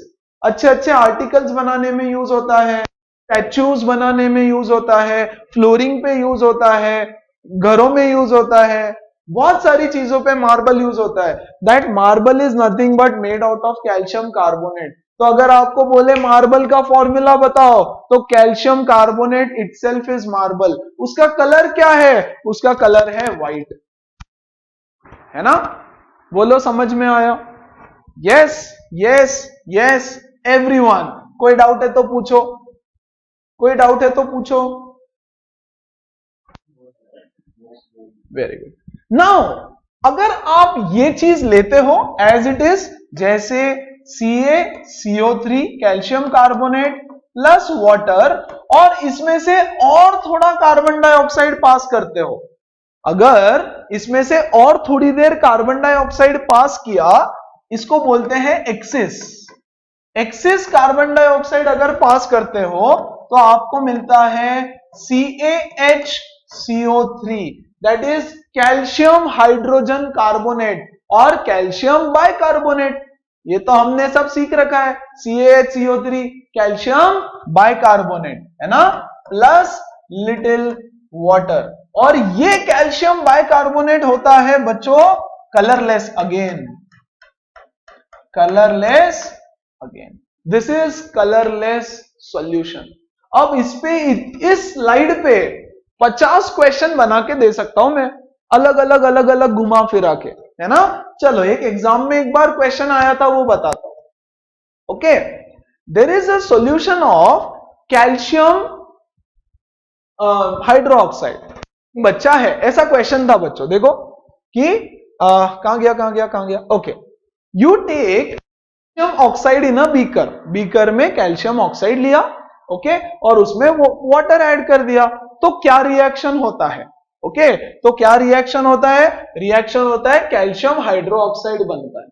अच्छे अच्छे आर्टिकल्स बनाने में यूज होता है, स्टैच्यूज बनाने में यूज होता है, फ्लोरिंग पे यूज होता है, घरों में यूज होता है, बहुत सारी चीजों पे मार्बल यूज होता है। That marble is nothing but made out of calcium carbonate. तो अगर आपको बोले मार्बल का फॉर्मूला बताओ, तो calcium carbonate itself is marble. उसका कलर क्या है? उसका कलर है व्हाइट, है ना? बोलो समझ में आया? Yes yes yes everyone. कोई डाउट है तो पूछो, कोई डाउट है तो पूछो। Very good. नाउ अगर आप ये चीज लेते हो एज इट इज, जैसे CaCO3 calcium carbonate plus water, और इसमें से और थोड़ा कार्बन डाइऑक्साइड पास करते हो, अगर इसमें से और थोड़ी देर कार्बन डाइऑक्साइड पास किया, इसको बोलते हैं एक्सिस। एक्सिस कार्बन डाइऑक्साइड अगर पास करते हो तो आपको मिलता है CaHCO3, that is calcium hydrogen carbonate और कैल्शियम बाइकार्बोनेट। ये तो हमने सब सीख रखा है, CaHCO3 कैल्शियम बाइकार्बोनेट, है ना, प्लस लिटिल वाटर। और ये कैल्शियम बाइकार्बोनेट होता है बच्चों colourless again, colourless again, this is colourless solution. अब इस स्लाइड पे 50 क्वेश्चन बना के दे सकता हूं मैं, अलग अलग घुमा फिरा के, है ना। चलो एक एग्जाम में एक बार क्वेश्चन आया था वो बताता हूं। Okay, there is a solution of calcium hydroxide. बच्चा है, ऐसा क्वेश्चन था बच्चों, देखो कि कहां गया, okay, you take calcium oxide in a beaker, beaker में कैल्शियम ऑक्साइड लिया, ओके, और उसमें वाटर ऐड कर दिया, तो क्या रिएक्शन होता है? ओके, तो क्या रिएक्शन होता है? रिएक्शन होता है कैल्शियम हाइड्रोक्साइड बनता है।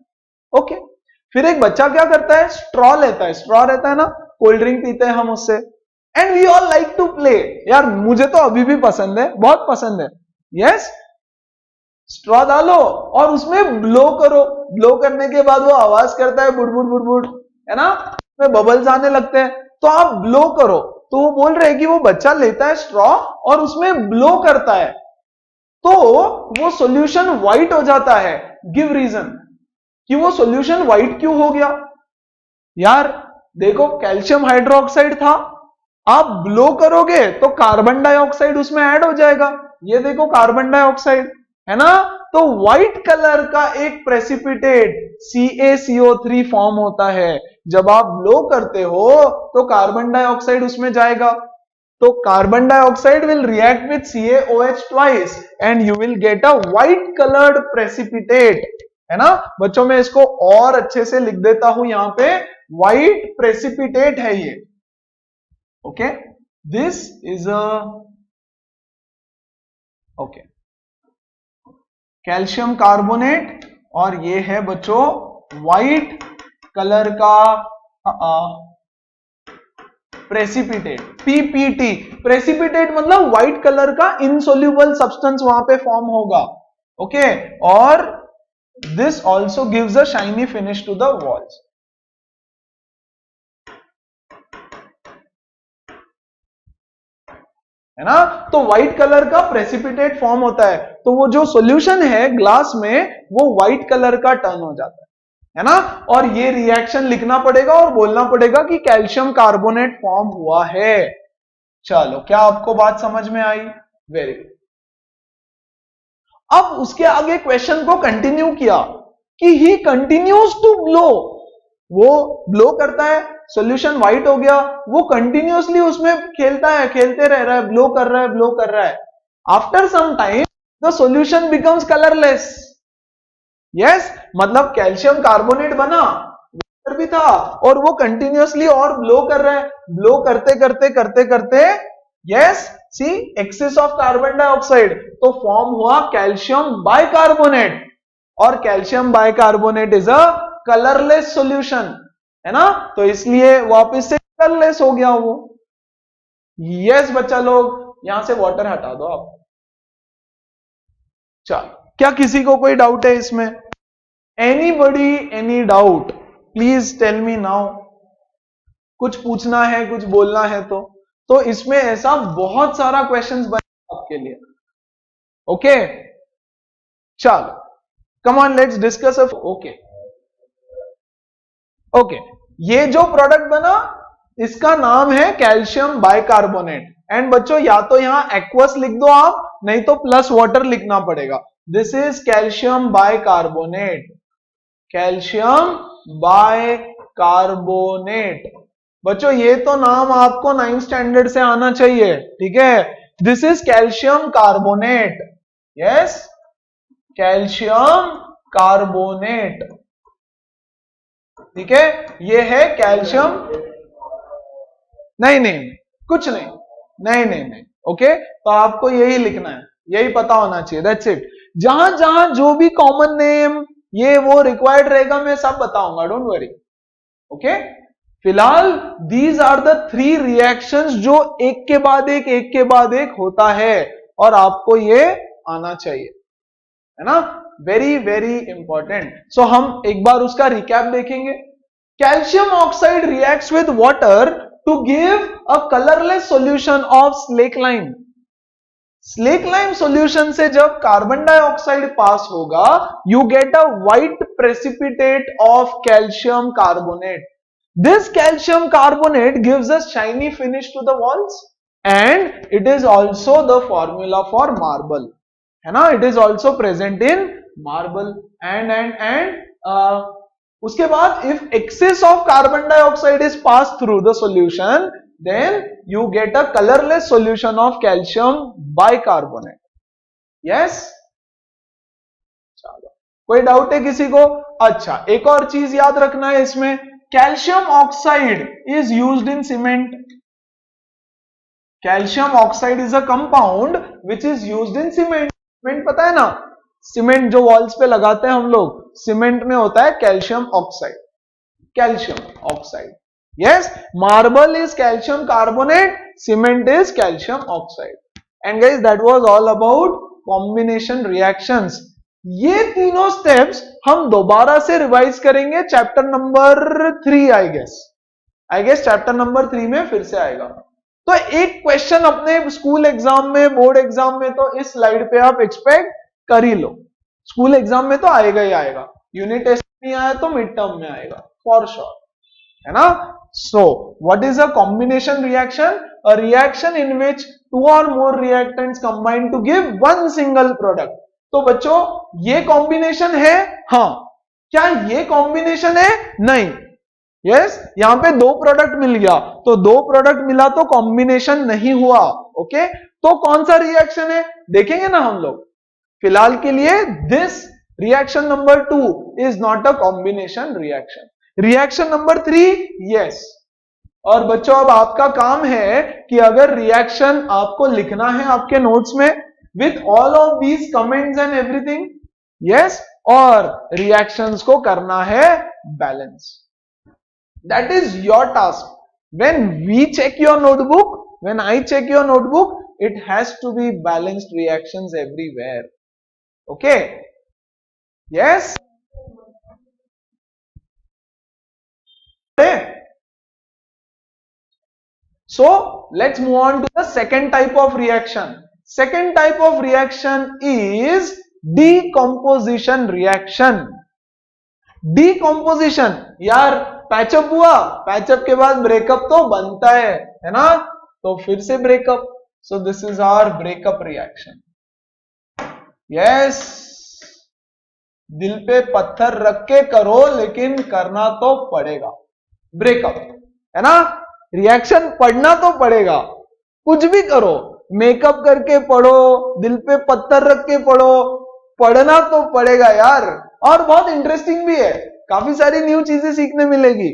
ओके, फिर एक बच्चा क्या करता है, स्ट्रॉ लेता है, स्ट्रॉ रहता है ना, कोल्ड ड्रिंक पीते हैं हम उससे, and we all like to play, यार मुझे तो अभी भी पसंद है, बहुत पसंद है, यस, स्ट्रॉ डालो और उसमें ब्लो करो, ब्लो करने के बाद वो आवाज करता है बुड़बुड़ बुड़बुड़, है ना, उसमें बबल्स आने लगते हैं, तो आप ब्लो करो। तो वो बोल रहे हैं कि वो बच्चा लेता है स्ट्रॉ और उसमें ब्लो करता है, तो वो सॉल्यूशन व्हाइट हो जाता है। गिव रीजन कि वो सॉल्यूशन व्हाइट क्यों हो गया? यार देखो, कैल्शियम हाइड्रोक्साइड था, आप ब्लो करोगे तो कार्बन डाइऑक्साइड उसमें ऐड हो जाएगा, ये देखो कार्बन डाइऑक्साइड, है ना, तो व्हाइट कलर का एक प्रेसिपिटेट CaCO3 फॉर्म होता है। जब आप ब्लो करते हो तो कार्बन डाइऑक्साइड उसमें जाएगा, तो carbon dioxide will react with CaOH twice and you will get a white coloured precipitate, है ना बच्चों। मैं इसको और अच्छे से लिख देता हूं, यहां पे व्हाइट प्रेसिपिटेट है ये, okay, this is a okay calcium carbonate, और ये है बच्चों व्हाइट कलर का प्रेसिपिटेट, PPT। प्रेसिपिटेट मतलब व्हाइट कलर का इनसोल्यूबल सब्सटेंस वहां पे फॉर्म होगा, ओके, और this also gives a shiny finish to the walls, है ना। तो व्हाइट कलर का प्रेसिपिटेट फॉर्म होता है, तो वो जो सॉल्यूशन है ग्लास में वो व्हाइट कलर का टर्न हो जाता है, है ना, और ये रिएक्शन लिखना पड़ेगा और बोलना पड़ेगा कि कैल्शियम कार्बोनेट फॉर्म हुआ है। चलो, क्या आपको बात समझ में आई? Very good. अब उसके आगे क्वेश्चन को कंटिन्यू किया कि ही कंटिन्यूज टू ब्लो, वो ब्लो करता है, सॉल्यूशन व्हाइट हो गया, वो कंटिन्यूअसली उसमें खेलता है, खेलते रह रहा है, ब्लो कर रहा है, ब्लो कर रहा है। After some time the solution becomes colourless. Yes, मतलब कैल्शियम कार्बोनेट बना, वाटर भी था, और वो कंटिन्यूअसली और ब्लो कर रहा है, ब्लो करते करते करते करते, yes, see excess of carbon dioxide, तो फॉर्म हुआ कैल्शियम बाइकार्बोनेट, और calcium bicarbonate is a colourless solution, है ना, तो इसलिए वापस से कलरलेस हो गया वो। यस बच्चा लोग, यहां से वाटर हटा दो आप। चलो, क्या किसी को कोई डाउट है इसमें? Anybody, any doubt? Please tell me now. कुछ पूछना है, कुछ बोलना है तो इसमें ऐसा बहुत सारा क्वेश्चंस बने आपके लिए। ओके, चलो, come on, let's discuss. Okay okay, ये जो प्रोडक्ट बना इसका नाम है कैल्शियम बाइकार्बोनेट। एंड बच्चों, या तो यहां एक्वस लिख दो आप, नहीं तो प्लस वाटर लिखना पड़ेगा। This is calcium bicarbonate, calcium bicarbonate. बच्चों, ये तो नाम आपको 9th स्टैंडर्ड से आना चाहिए, ठीक है। This is calcium carbonate, yes, calcium carbonate, ठीक है, ये है कैल्शियम। नहीं नहीं, कुछ नहीं, नहीं नहीं नहीं, ओके, तो आपको यही लिखना है, यही पता होना चाहिए, दैट्स इट। जहां जहां जो भी कॉमन नेम ये वो रिक्वायर्ड रहेगा, मैं सब बताऊंगा, डोंट वरी, ओके। फिलहाल दीज आर द 3 रिएक्शंस जो एक के बाद एक होता है, और आपको ये आना चाहिए, है ना, वेरी वेरी इंपॉर्टेंट। सो हम एक बार उसका रिकैप देखेंगे। Calcium oxide reacts with water to give a colourless solution of slake lime. Slake lime solution से जब कार्बन डाइऑक्साइड पास होगा, you get a white precipitate of calcium carbonate. This calcium carbonate gives a shiny finish to the walls, and it is also the formula for marble, है ना, it is also present in marble। and उसके बाद if excess of carbon dioxide is passed through the solution, then you get a colorless solution of calcium bicarbonate। yes, चलो, कोई doubt है किसी को? अच्छा, एक और चीज याद रखना है इसमें, calcium oxide is used in cement. Calcium oxide is a compound which is used in cement. Cement पता है ना, सीमेंट जो वॉल्स पे लगाते हैं हम लोग, सीमेंट में होता है calcium oxide, calcium oxide. Yes, marble is calcium carbonate, cement is calcium oxide. And guys, that was all about combination reactions. ये तीनों स्टेप्स हम दोबारा से रिवाइज करेंगे chapter number 3, I guess chapter number 3 में फिर से आएगा। तो एक क्वेश्चन अपने स्कूल एग्जाम में, बोर्ड एग्जाम में, तो इस स्लाइड पे आप एक्सपेक्ट कर ही लो। स्कूल एग्जाम में तो आएगा ही आएगा, यूनिट टेस्ट नहीं आया तो मिड टर्म में आएगा फॉर श्योर, है ना। So what is a combination reaction? A reaction in which 2 or more reactants combine to give one single product। तो बच्चों, ये कॉम्बिनेशन है? हाँ। क्या ये कॉम्बिनेशन है? नहीं। यस, यहां पे 2 प्रोडक्ट मिल गया, तो 2 प्रोडक्ट मिला तो कॉम्बिनेशन नहीं हुआ, ओके। तो कौन सा रिएक्शन है देखेंगे ना हम लोग। फिलहाल के लिए this reaction number 2 is not a combination reaction. Reaction number 3, yes. और बच्चों, अब आपका काम है कि अगर रिएक्शन आपको लिखना है आपके नोट्स में with all of these comments and everything, yes, और reactions को करना है balance। That is your task। When we check your notebook, when I check your notebook, it has to be balanced reactions everywhere, okay? Yes, so let's move on to the second type of reaction। Second type of reaction is decomposition reaction। Decomposition, यार patch up हुआ, patch up के बाद breakup तो बनता है ना, तो फिर से breakup, so this is our breakup reaction. Yes, दिल पे पत्थर रख के करो लेकिन करना तो पड़ेगा, ब्रेकअप, है ना। रिएक्शन पढ़ना तो पड़ेगा, कुछ भी करो, मेकअप करके पढ़ो, दिल पे पत्थर रख के पढ़ो, पढ़ना तो पड़ेगा यार। और बहुत इंटरेस्टिंग भी है, काफी सारी न्यू चीजें सीखने मिलेगी,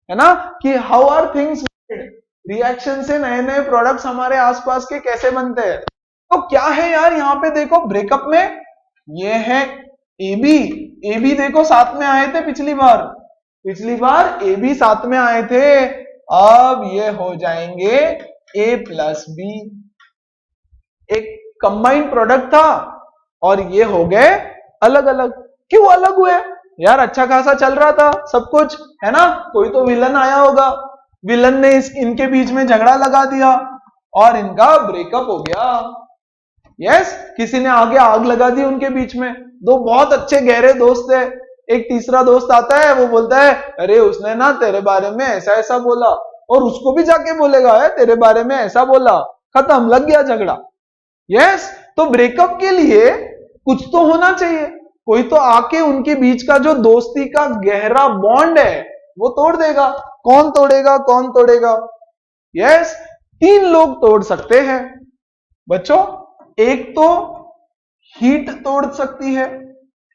है ना, कि how are things made, reaction से नए नए प्रोडक्ट्स हमारे आसपास के कैसे बनते हैं। तो क्या है यार, यहाँ पे देखो ब्रेकअप में ये है AB, AB देखो साथ में आए थे पिछली बार AB साथ में आए थे, अब ये हो जाएंगे A प्लस B, एक कंबाइंड प्रोडक्ट था और ये हो गए अलग अलग। क्यों अलग हुए यार, अच्छा खासा चल रहा था सब कुछ, है ना, कोई तो विलन आया होगा, विलन ने इनके बीच में झगड़ा लगा दिया और इनका ब्रेकअप हो गया। यस, किसी ने आगे आग लगा दी उनके बीच में, दो बहुत अच्छे गहरे दोस्त है, एक तीसरा दोस्त आता है, वो बोलता है अरे उसने ना तेरे बारे में ऐसा ऐसा बोला, और उसको भी जाके बोलेगा है तेरे बारे में ऐसा बोला, खत्म, लग गया झगड़ा। यस, तो ब्रेकअप के लिए कुछ तो होना चाहिए, कोई तो आके उनके बीच का जो दोस्ती का गहरा बॉन्ड है वो तोड़ देगा। कौन तोड़ेगा? यस, 3 लोग तोड़ सकते हैं बच्चों। एक तो हीट तोड़ सकती है,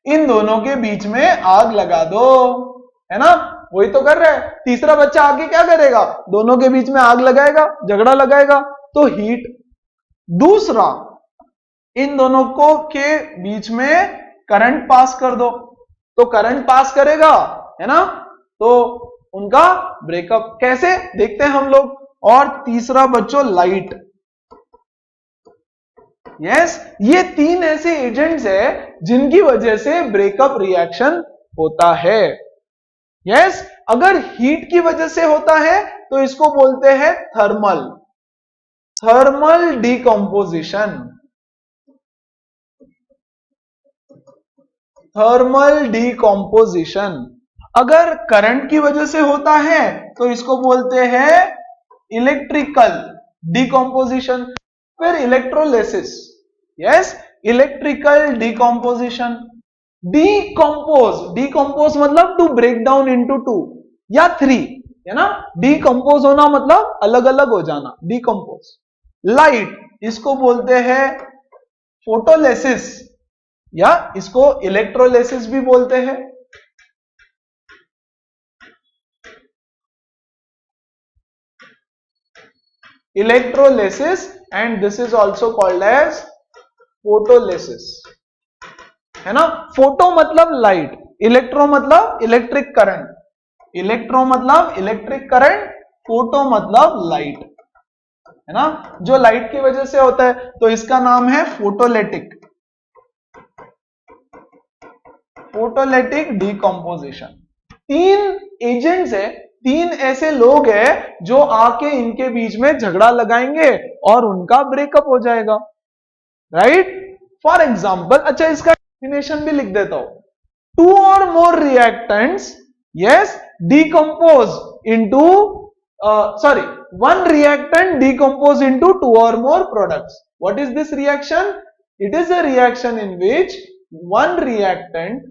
इन दोनों के बीच में आग लगा दो, है ना, वही तो कर रहा है। तीसरा बच्चा आगे क्या करेगा, दोनों के बीच में आग लगाएगा, झगड़ा लगाएगा, तो हीट। दूसरा, इन दोनों को के बीच में करंट पास कर दो, तो करंट पास करेगा, है ना, तो उनका ब्रेकअप। कैसे देखते हैं हम लोग। और तीसरा बच्चों लाइट। यस, ये 3 ऐसे एजेंट्स है जिनकी वजह से ब्रेकअप रिएक्शन होता है। यस, अगर हीट की वजह से होता है तो इसको बोलते हैं थर्मल डिकम्पोजिशन। अगर करंट की वजह से होता है तो इसको बोलते हैं इलेक्ट्रिकल डिकम्पोजिशन। फिर electrolysis. Yes, electrical decomposition. Decompose मतलब टू ब्रेक डाउन इनटू 2 या 3, है ना, डिकम्पोज होना मतलब अलग अलग हो जाना, डिकम्पोज। लाइट, इसको बोलते हैं फोटोलिसिस या इसको इलेक्ट्रोलिसिस भी बोलते हैं। Electrolysis and this is also called as photolysis, है ना। फोटो मतलब लाइट, इलेक्ट्रो मतलब इलेक्ट्रिक करंट, फोटो मतलब लाइट, है ना, जो लाइट की वजह से होता है, तो इसका नाम है फोटोलिटिक डिकम्पोजिशन। 3 एजेंट्स है, 3 ऐसे लोग हैं जो आके इनके बीच में झगड़ा लगाएंगे और उनका ब्रेकअप हो जाएगा, राइट। फॉर एग्जाम्पल, अच्छा इसका डेफिनेशन भी लिख देता हूं। 2 or more reactants, yes, decompose into one reactant decompose into 2 or more products. What is this reaction? It is a reaction in which one reactant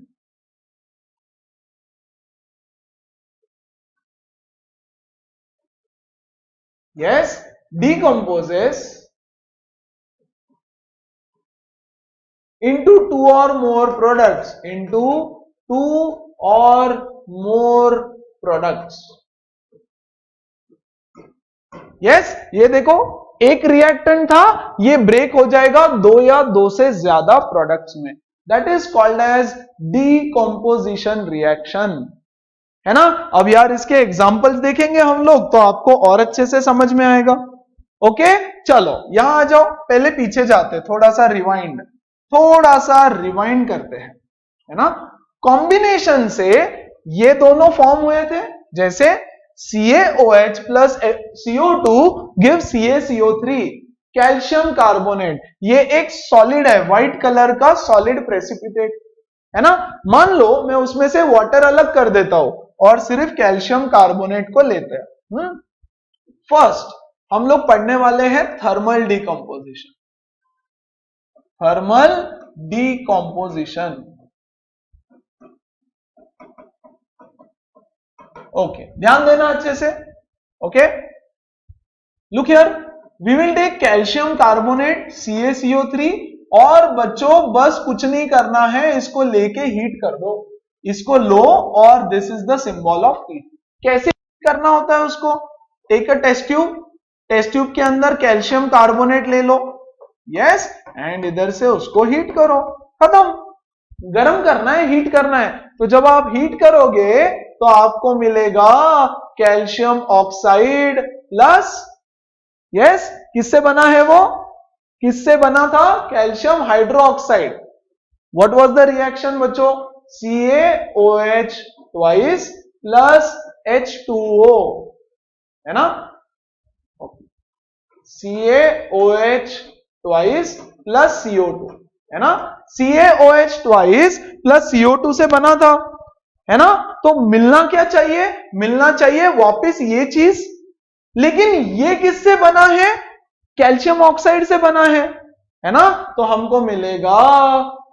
decomposes into 2 or more products, yes, ये देखो एक reactant था, ये break हो जाएगा 2 या 2 से ज्यादा प्रोडक्ट्स में, that is called as decomposition reaction, है ना। अब यार इसके एग्जांपल्स देखेंगे हम लोग तो आपको और अच्छे से समझ में आएगा। ओके, चलो यहां आ जाओ, पहले पीछे जाते, थोड़ा सा रिवाइंड करते हैं, है ना। कॉम्बिनेशन से ये दोनों फॉर्म हुए थे, जैसे CaOH plus CO2 gives CaCO3, calcium carbonate, ये एक सॉलिड है, व्हाइट कलर का सॉलिड प्रेसिपिटेट, है ना। मान लो मैं उसमें से वाटर अलग कर देता हूं और सिर्फ कैल्शियम कार्बोनेट को लेते हैं। फर्स्ट हम लोग पढ़ने वाले हैं thermal decomposition. Thermal decomposition, okay, ध्यान देना अच्छे से। Okay, look here, we will take calcium carbonate CaCO3 और बच्चों बस कुछ नहीं करना है, इसको लेके हीट कर दो, इसको लो और this is the symbol of heat. कैसे करना होता है उसको, take a test tube, test tube के अंदर कैल्शियम कार्बोनेट ले लो, यस, एंड इधर से उसको हीट करो, खत्म। गरम करना है, हीट करना है। तो जब आप हीट करोगे तो आपको मिलेगा कैल्शियम ऑक्साइड प्लस, यस, किससे बना है वो, किससे बना था, calcium hydroxide. What was the reaction बच्चों, CaOH ट्वाइस प्लस H2O, है ना, CaOH ट्वाइस प्लस CO2, है ना, CaOH ट्वाइस प्लस CO2 से बना था, है ना। तो मिलना क्या चाहिए, मिलना चाहिए वापस ये चीज, लेकिन ये किससे बना है, कैल्शियम ऑक्साइड से बना है ना। तो हमको मिलेगा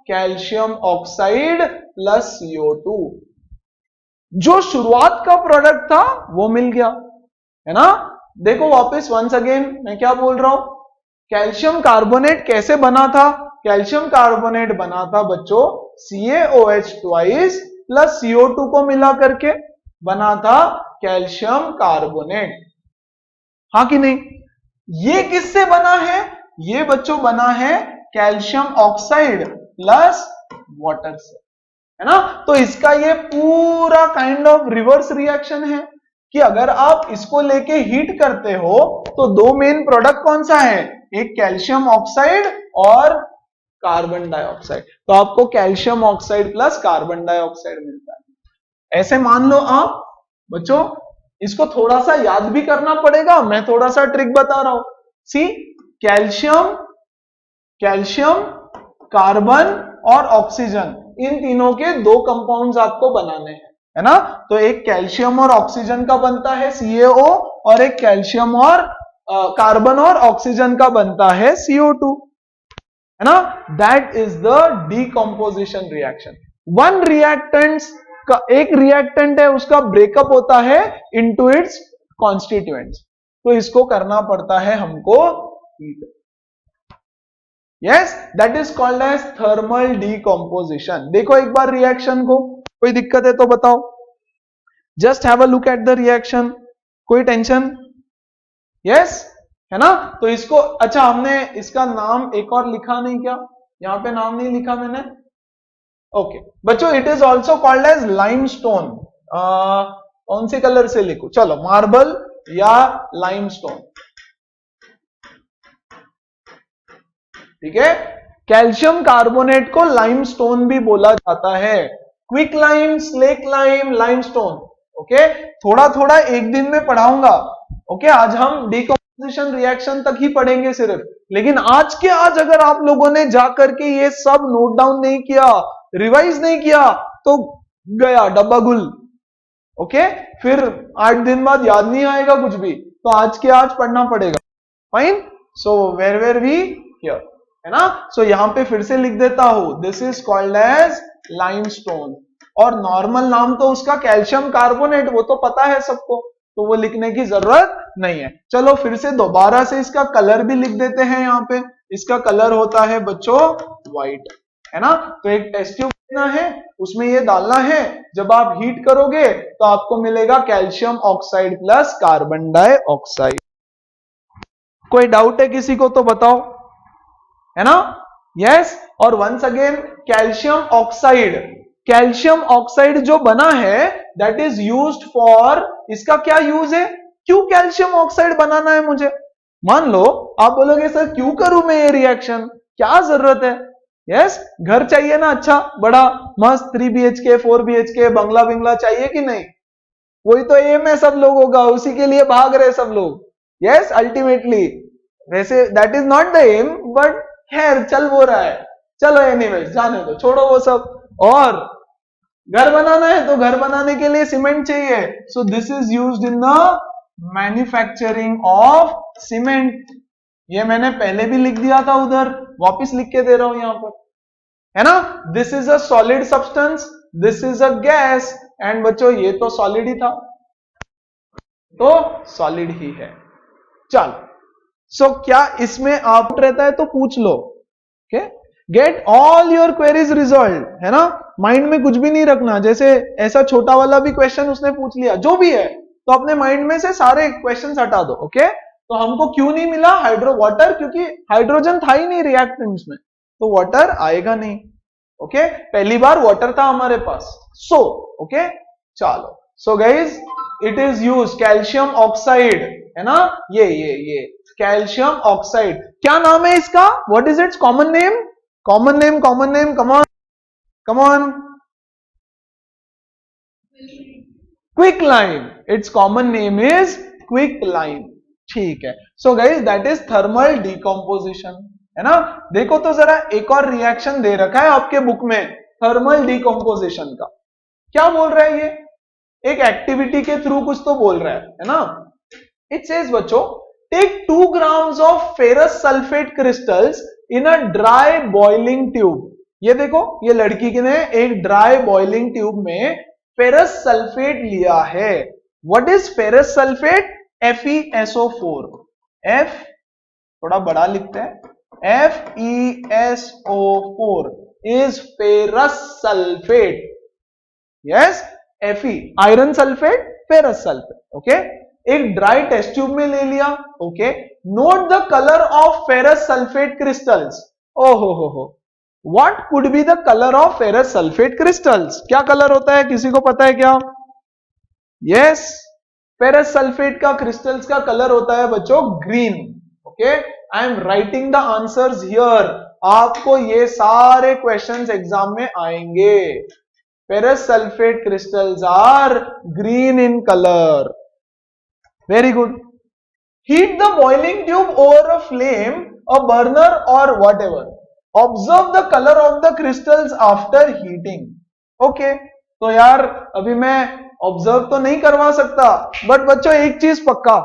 कैल्शियम ऑक्साइड प्लस CO2, जो शुरुआत का प्रोडक्ट था वो मिल गया, है ना। देखो वापस वंस अगेन मैं क्या बोल रहा हूं, कैल्शियम कार्बोनेट कैसे बना था, कैल्शियम कार्बोनेट बना था बच्चों CaOH ट्वाइस प्लस CO2 को मिला करके बना था कैल्शियम कार्बोनेट, हाँ कि नहीं। ये किससे बना है, ये बच्चों बना है कैल्शियम ऑक्साइड प्लस वाटर से, है ना। तो इसका ये पूरा काइंड ऑफ रिवर्स रिएक्शन है कि अगर आप इसको लेके हीट करते हो तो दो मेन प्रोडक्ट कौन सा है, एक कैल्शियम ऑक्साइड और कार्बन डाइऑक्साइड। तो आपको calcium oxide plus carbon dioxide मिलता है। ऐसे मान लो आप बच्चों, इसको थोड़ा सा याद भी करना पड़ेगा, मैं थोड़ा सा ट्रिक बता रहा हूं। सी, कैल्शियम, कैल्शियम, कार्बन और ऑक्सीजन, इन तीनों के दो कंपाउंड्स आपको बनाने हैं, है ना। तो एक कैल्शियम और ऑक्सीजन का बनता है CaO और एक कैल्शियम और कार्बन और ऑक्सीजन का बनता है CO2, है ना। That is the decomposition reaction. One reactant का, एक रिएक्टेंट है उसका ब्रेकअप होता है इनटू इट्स कॉन्स्टिट्यूएंट्स, तो इसको करना पड़ता है हमको heat, yes, that is called as thermal decomposition. देखो एक बार रिएक्शन को, कोई दिक्कत है तो बताओ, just have a look at the reaction, कोई टेंशन, यस, है ना। तो इसको, अच्छा हमने इसका नाम एक और लिखा नहीं क्या, यहां पे नाम नहीं लिखा मैंने, ओके बच्चों, it is also called as limestone. कौन से कलर से लिखूं, चलो मार्बल या लाइमस्टोन, ठीक है। कैल्शियम कार्बोनेट को लाइमस्टोन भी बोला जाता है, quick lime, slake lime, limestone, okay. थोड़ा थोड़ा एक दिन में पढ़ाऊंगा, ओके। आज हम डीकंपोजिशन रिएक्शन तक ही पढ़ेंगे सिर्फ, लेकिन आज के आज अगर आप लोगों ने जाकर के ये सब नोट डाउन नहीं किया, रिवाइज नहीं किया, तो गया डब्बा गुल, ओके। फिर 8 दिन बाद याद नहीं आएगा कुछ भी, तो आज के आज पढ़ना पड़ेगा, fine. So where we here, है ना। सो यहां पे फिर से लिख देता हूं, this is called as limestone, और नॉर्मल नाम तो उसका कैल्शियम कार्बोनेट, वो तो पता है सबको, तो वो लिखने की जरूरत नहीं है। चलो फिर से दोबारा से इसका कलर भी लिख देते हैं, यहां पे इसका कलर होता है बच्चों व्हाइट, है ना। तो एक टेस्ट ट्यूब लेना है, उसमें ये डालना है, जब आप हीट करोगे तो आपको मिलेगा calcium oxide plus carbon dioxide. कोई डाउट है किसी को तो बताओ, है ना, यस। और once again calcium oxide, calcium oxide जो बना है दैट इज यूज्ड फॉर, इसका क्या यूज है, क्यों कैल्शियम ऑक्साइड बनाना है मुझे। मान लो आप बोलोगे सर क्यों करूं मैं ये रिएक्शन, क्या जरूरत है, यस, घर चाहिए ना, अच्छा बड़ा मस्त 3 BHK 4 BHK बंगला बिंगला चाहिए कि नहीं, वही तो एम है सब लोगों का, उसी के लिए भाग रहे सब लोग, यस, अल्टीमेटली। वैसे that is not the aim, but खैर चल वो रहा है, चलो एनीवेज जाने दो, छोड़ो वो सब, और घर बनाना है तो घर बनाने के लिए सीमेंट चाहिए, सो this is used in the manufacturing of cement. ये मैंने पहले भी लिख दिया था उधर, वापस लिख के दे रहा हूं यहां पर, है ना। This is a solid substance, this is a gas, and बच्चों ये तो सॉलिड ही था, तो सॉलिड ही है। चल सो क्या इसमें आप रहता है तो पूछ लो, okay. Get all your queries resolve, है ना। माइंड में कुछ भी नहीं रखना, जैसे ऐसा छोटा वाला भी क्वेश्चन उसने पूछ लिया, जो भी है, तो अपने माइंड में से सारे क्वेश्चंस हटा दो, ओके। तो हमको क्यों नहीं मिला हाइड्रो वाटर, क्योंकि हाइड्रोजन था ही नहीं रिएक्टेंट्स में, तो वाटर आएगा नहीं, ओके। पहली बार वाटर था हमारे पास, सो ओके। चलो so guys it is use calcium oxide, है ना। ये कैल्शियम ऑक्साइड, क्या नाम है इसका, what is it's common name, common name, common name, come on, quick lime, it's common name is quick lime, ठीक है। So guys that is thermal decomposition, है ना। देखो तो जरा एक और रिएक्शन दे रखा है आपके बुक में थर्मल डिकम्पोजिशन का, क्या बोल रहा है ये, एक एक्टिविटी के थ्रू कुछ तो बोल रहा है ना। इट सेज बच्चों, take 2 grams of ferrous sulphate crystals in a dry boiling tube. ये देखो, ये लड़की ने एक ड्राई बॉइलिंग ट्यूब में फेरस सल्फेट लिया है। What is ferrous sulphate, FeSO4, F थोड़ा बड़ा लिखते हैं, FeSO4 is ferrous sulphate, yes, Fe iron sulphate, ferrous sulphate, okay. एक ड्राई टेस्ट ट्यूब में ले लिया, okay. Note the colour of ferrous sulphate crystals, ओहो, what could be the colour of ferrous sulphate crystals, क्या colour होता है, किसी को पता है क्या, यस, फेरस सल्फेट का क्रिस्टल्स का कलर होता है बच्चों green, okay. I am writing the answers here, आपको ये सारे क्वेश्चंस एग्जाम में आएंगे। Ferrous sulphate crystals are green in colour, very good. Heat the boiling tube over a flame, a burner or whatever, observe the colour of the crystals after heating, okay. तो यार अभी मैं observe तो नहीं करवा सकता, but बच्चों एक चीज पक्का,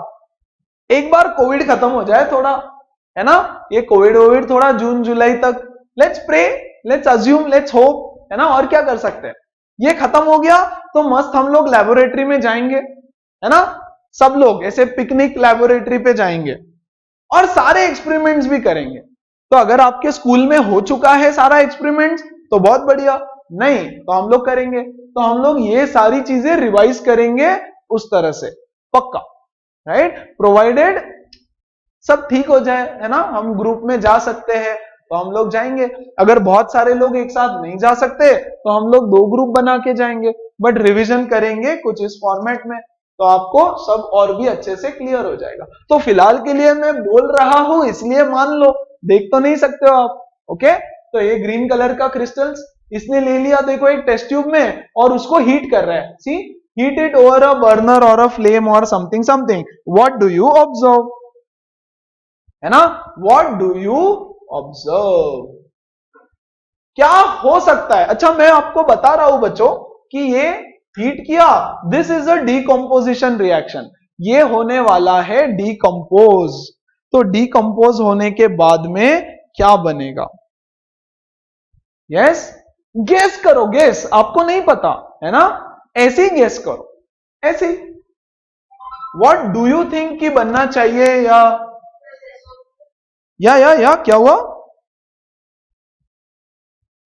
एक बार कोविड खत्म हो जाए थोड़ा, है ना, ये कोविड थोड़ा जून जुलाई तक, let's pray, let's assume, let's hope, है ना, और क्या कर सकते हैं। ये खत्म हो गया तो मस्त हम लोग लेबोरेटरी में जाएंगे, है ना, सब लोग ऐसे पिकनिक लेबोरेटरी पे जाएंगे और सारे एक्सपेरिमेंट्स भी करेंगे। तो अगर आपके स्कूल में हो चुका है सारा एक्सपेरिमेंट्स तो बहुत बढ़िया, नहीं तो हम लोग करेंगे, तो हम लोग ये सारी चीजें रिवाइज करेंगे उस तरह से, पक्का, राइट, प्रोवाइडेड सब ठीक हो जाए, है ना। हम ग्रुप में जा सकते हैं तो हम लोग जाएंगे, अगर बहुत सारे लोग एक साथ नहीं जा सकते तो हम लोग 2 ग्रुप बना के जाएंगे, बट रिवीजन करेंगे कुछ इस फॉर्मेट में, तो आपको सब और भी अच्छे से क्लियर हो जाएगा। तो फिलहाल के लिए मैं बोल रहा हूं इसलिए मान लो, देख तो नहीं सकते हो आप, ओके। तो ये ग्रीन कलर का क्रिस्टल्स इसने ले लिया, देखो एक टेस्ट ट्यूब में, और उसको हीट कर रहा है, see, heat it over a burner or a flame or something something, what do you observe, है ना, व्हाट डू यू ऑब्जर्व, क्या हो सकता है। अच्छा मैं आपको बता रहा हूं बच्चों कि ये हीट किया, this is a decomposition reaction, ये होने वाला है डीकंपोज। तो डीकंपोज होने के बाद में क्या बनेगा, यस, गेस करो, गेस, आपको नहीं पता है ना, ऐसे ही गेस करो, ऐसे ही, व्हाट डू यू थिंक कि बनना चाहिए, या क्या हुआ,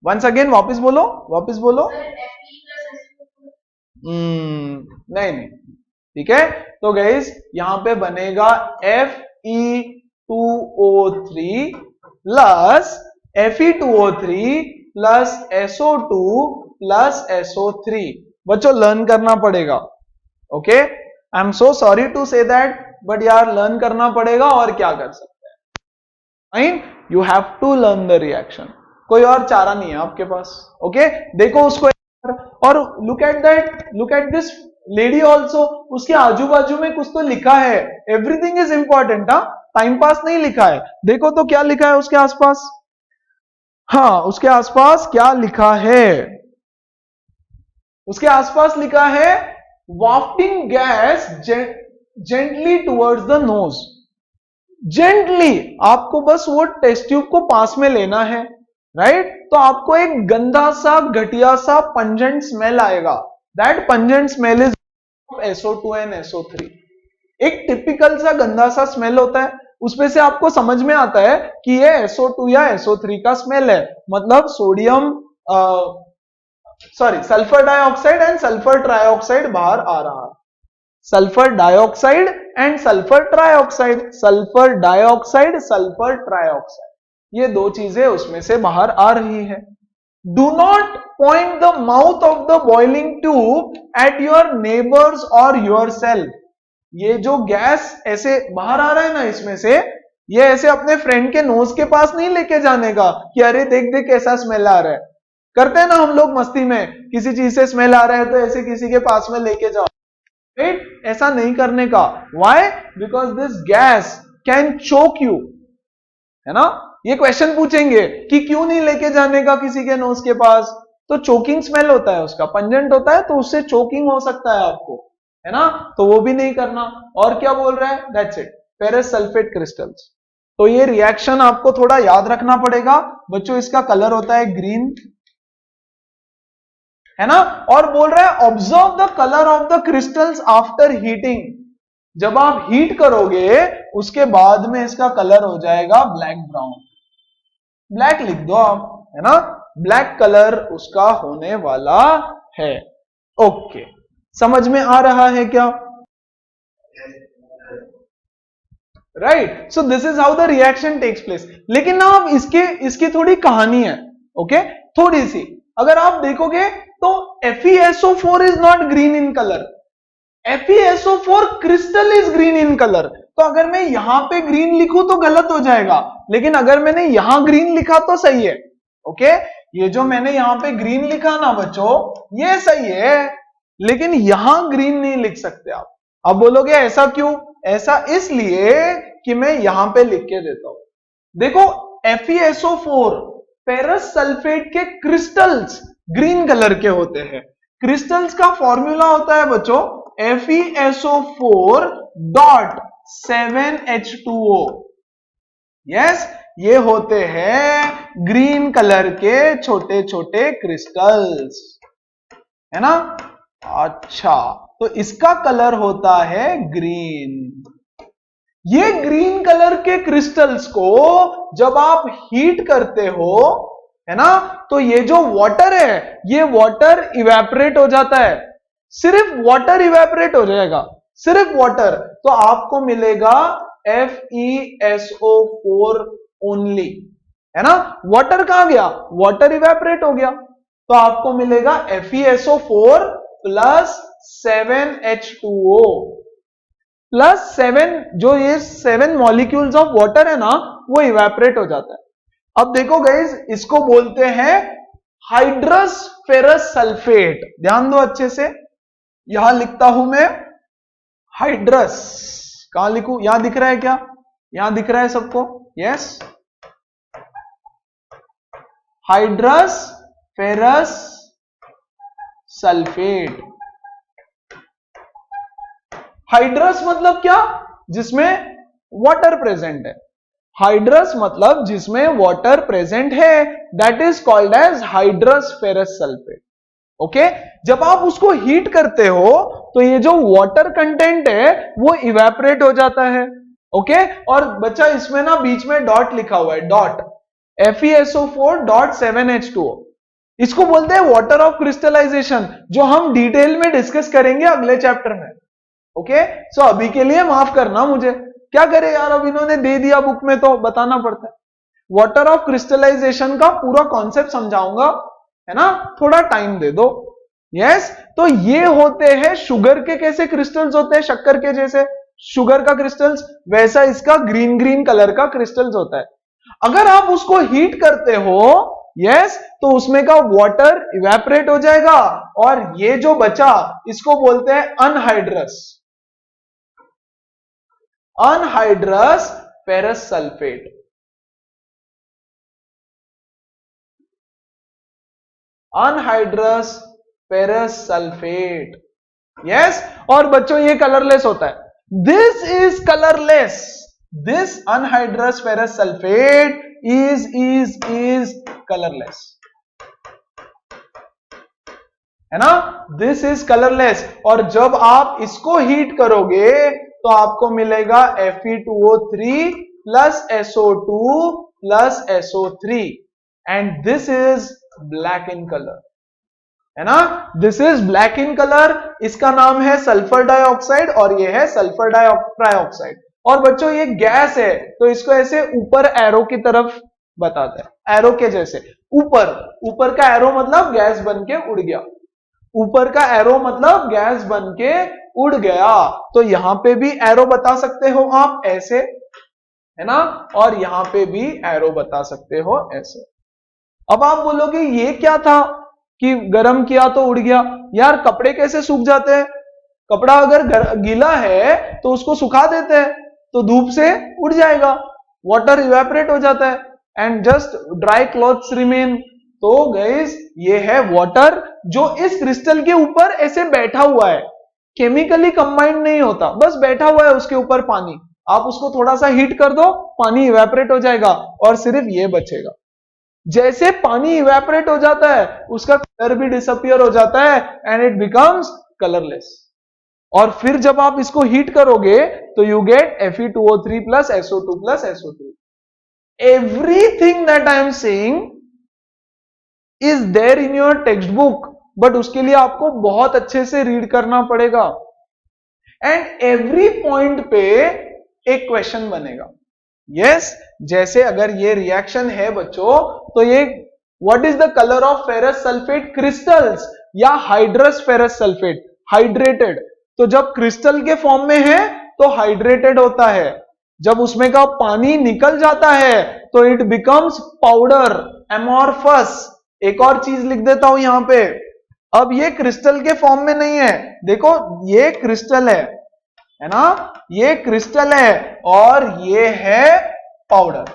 वंस अगेन वापस बोलो, वापस बोलो, नहीं, ठीक है। तो गाइस यहां पे बनेगा Fe2O3 plus Fe2O3 plus SO2 plus SO3, बच्चों लर्न करना पड़ेगा, okay. I am so sorry to say that, but यार लर्न करना पड़ेगा, और क्या कर सकते हैं, I you have to learn the reaction, कोई और चारा नहीं है आपके पास, ओके। देखो उसको, और look at that, look at this lady also, उसके आजू बाजू में कुछ तो लिखा है, एवरीथिंग इज इंपॉर्टेंट, हाँ, टाइम पास नहीं लिखा है, देखो तो क्या लिखा है उसके आसपास, हाँ उसके आसपास क्या लिखा है, उसके आसपास लिखा है wafting gas gently towards the nose. Gently आपको बस वो टेस्ट ट्यूब को पास में लेना है, राइट? तो आपको एक गंदा सा घटिया सा पंजेंट स्मेल आएगा। That pungent smell is SO2 and SO3। एक टिपिकल सा गंदा सा स्मेल होता है, उसमें से आपको समझ में आता है कि ये SO2 या SO3 का स्मेल है, मतलब sodium sulphur dioxide and sulphur trioxide बाहर आ रहा है। Sulphur dioxide and sulphur trioxide, sulphur dioxide, sulphur trioxide, ये दो चीजें उसमें से बाहर आ रही है। Do not point the mouth of the boiling tube at your neighbours और योर सेल्फ। ये जो गैस ऐसे बाहर आ रहा है ना इसमें से, ये ऐसे अपने फ्रेंड के नोज के पास नहीं लेके जाने का कि अरे देख देख कैसा स्मेल आ रहा है। करते हैं ना हम लोग मस्ती में, किसी चीज से स्मेल आ रहा है तो ऐसे किसी के पास में लेके जाओ, राइट? ऐसा नहीं करने का। Why? Because this gas can choke you, है ना? ये क्वेश्चन पूछेंगे कि क्यों नहीं लेके जाने का किसी के नोज के पास, तो चोकिंग स्मेल होता है उसका, पंजेंट होता है, तो उससे चोकिंग हो सकता है आपको, है ना? तो वो भी नहीं करना। और क्या बोल रहा है? That's it, ferrous sulphate crystals. तो ये रिएक्शन आपको थोड़ा याद रखना पड़ेगा बच्चों। इसका कलर होता है ग्रीन, है ना? और बोल रहा है observe the colour of the crystals after heating. जब आप हीट करोगे उसके बाद में इसका कलर हो जाएगा ब्लैक ब्राउन। ब्लैक लिख दो आप, है ना? ब्लैक कलर उसका होने वाला है। ओके, समझ में आ रहा है क्या? Right, so this is how the reaction takes place. लेकिन ना अब इसकी थोड़ी कहानी है, ओके? थोड़ी सी अगर आप देखोगे तो FeSO4 is not green in colour, FeSO4 crystal is green in colour. तो अगर मैं यहां पे ग्रीन लिखूं तो गलत हो जाएगा, लेकिन अगर मैंने यहां ग्रीन लिखा तो सही है, ओके? ये जो मैंने यहां पे ग्रीन लिखा ना बच्चों, ये सही है, लेकिन यहां ग्रीन नहीं लिख सकते आप। अब बोलोगे ऐसा क्यों? ऐसा इसलिए कि मैं यहां पे लिख के देता हूं। देखो, FeSO4 फेरस सल्फेट के क्रिस्टल्स ग्रीन कलर के होते हैं। क्रिस्टल्स का फॉर्मूला होता है बच्चों FeSO4 डॉट 7H2O। यस, ये होते हैं ग्रीन कलर के छोटे छोटे क्रिस्टल्स, है ना? अच्छा, तो इसका कलर होता है ग्रीन। ये ग्रीन कलर के क्रिस्टल्स को जब आप हीट करते हो, है ना, तो ये जो वाटर है, ये वाटर इवेपोरेट हो जाता है। सिर्फ वाटर इवेपोरेट हो जाएगा, सिर्फ वाटर। तो आपको मिलेगा FeSO4 ओनली, है ना? वाटर कहां गया? वाटर इवेपोरेट हो गया, तो आपको मिलेगा FeSO4 प्लस 7H2O प्लस 7। जो ये 7 मॉलिक्यूल्स ऑफ वाटर है ना, वो इवेपोरेट हो जाता है। अब देखो गाइस, इसको बोलते हैं हाइड्रस फेरस सल्फेट। ध्यान दो अच्छे से, यहां लिखता हूं मैं हाइड्रस। कहां लिखूं? यहां दिख रहा है क्या? यहां दिख रहा है सबको? Yes, hydrous ferrous sulphate. Hydrous मतलब क्या? जिसमें वाटर प्रेजेंट है। हाइड्रस मतलब जिसमें वाटर प्रेजेंट है, that is called as hydrous ferrous sulphate. Okay, जब आप उसको हीट करते हो तो ये जो वाटर कंटेंट है वो इवेपोरेट हो जाता है, ओके? और बच्चा इसमें ना बीच में डॉट लिखा हुआ है, डॉट FeSO4 डॉट 7H2O। इसको बोलते हैं वाटर ऑफ क्रिस्टलाइजेशन, जो हम डिटेल में डिस्कस करेंगे अगले चैप्टर में, ओके? सो अभी के लिए माफ करना मुझे, क्या करे यार, अब इन्होंने दे दिया बुक में तो बताना पड़ता है। वाटर ऑफ क्रिस्टलाइजेशन का पूरा कॉन्सेप्ट समझाऊंगा, है ना? थोड़ा टाइम दे दो। यस, तो ये होते हैं शुगर के कैसे क्रिस्टल्स होते हैं, शक्कर के जैसे शुगर का क्रिस्टल्स, वैसा इसका ग्रीन ग्रीन कलर का क्रिस्टल्स होता है। अगर आप उसको हीट करते हो, यस, तो उसमें का वाटर इवेपोरेट हो जाएगा, और ये जो बचा इसको बोलते हैं anhydrous, anhydrous ferrous sulphate. Anhydrous ferrous sulphate. Yes, और बच्चों ये कलरलेस होता है, this is colourless, this anhydrous ferrous sulphate is colourless, है ना, दिस इज कलरलेस। और जब आप इसको हीट करोगे तो आपको मिलेगा Fe2O3 plus SO2 plus SO3 and this is black in colour, है ना, this is black in colour. इसका नाम है सल्फर डाइऑक्साइड और ये है सल्फर ट्राइऑक्साइड। और बच्चों ये गैस है तो इसको ऐसे ऊपर एरो की तरफ बताते हैं, एरो के जैसे ऊपर, ऊपर का एरो मतलब गैस बन के उड़ गया, ऊपर का एरो मतलब गैस बन के उड़ गया। तो यहां पे भी एरो बता सकते हो आप ऐसे, है ना, और यहां पे भी एरो बता सकते हो ऐसे। अब आप बोलोगे ये क्या था कि गर्म किया तो उड़ गया, यार कपड़े कैसे सूख जाते हैं, कपड़ा अगर गीला है तो उसको सुखा देते हैं तो धूप से उड़ जाएगा, वाटर इवेपोरेट हो जाता है and just dry clothes remain. तो गाइस ये है वाटर जो इस क्रिस्टल के ऊपर ऐसे बैठा हुआ है, केमिकली कंबाइंड नहीं होता, बस बैठा हुआ है उसके ऊपर पानी। आप उसको थोड़ा सा हीट कर दो, पानी इवेपोरेट हो जाएगा और सिर्फ ये बचेगा। जैसे पानी इवेपोरेट हो जाता है उसका कलर भी डिसअपियर हो जाता है एंड इट बिकम्स कलरलेस। और फिर जब आप इसको हीट करोगे तो you get Fe2O3 plus SO2 plus SO3। Everything that I am saying is there in your text book, but उसके लिए आपको बहुत अच्छे से रीड करना पड़ेगा एंड एवरी पॉइंट पे एक क्वेश्चन बनेगा। यस, जैसे अगर ये रिएक्शन है बच्चों तो ये what is the colour of ferrous sulphate crystals या हाइड्रस फेरस सल्फेट, हाइड्रेटेड। तो जब क्रिस्टल के फॉर्म में है तो हाइड्रेटेड होता है, जब उसमें का पानी निकल जाता है तो इट बिकम्स पाउडर, एमॉर्फस। एक और चीज लिख देता हूं यहां पे, अब ये क्रिस्टल के फॉर्म में नहीं है, देखो ये क्रिस्टल है ना, ये क्रिस्टल है और ये है पाउडर।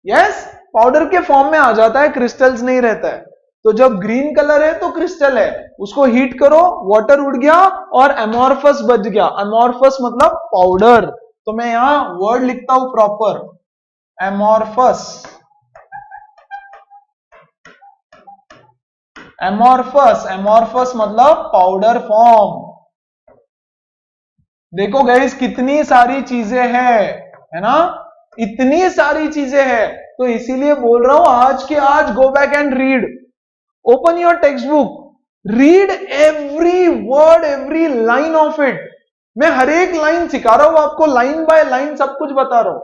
यस, पाउडर के फॉर्म में आ जाता है, क्रिस्टल्स नहीं रहता है। तो जब ग्रीन कलर है तो क्रिस्टल है, उसको हीट करो, वाटर उड़ गया और एमॉर्फस बच गया। एमॉर्फस मतलब पाउडर, तो मैं यहां वर्ड लिखता हूं प्रॉपर, एमॉर्फस। एमॉर्फस, एमॉर्फस मतलब पाउडर फॉर्म। देखो गाइस कितनी सारी चीजें हैं, है ना, इतनी सारी चीजें हैं। तो इसीलिए बोल रहा हूं आज के आज go back and read, open your text book, read every word, every line of it. मैं हर एक लाइन सिखा रहा हूं आपको, लाइन बाय लाइन सब कुछ बता रहा हूं,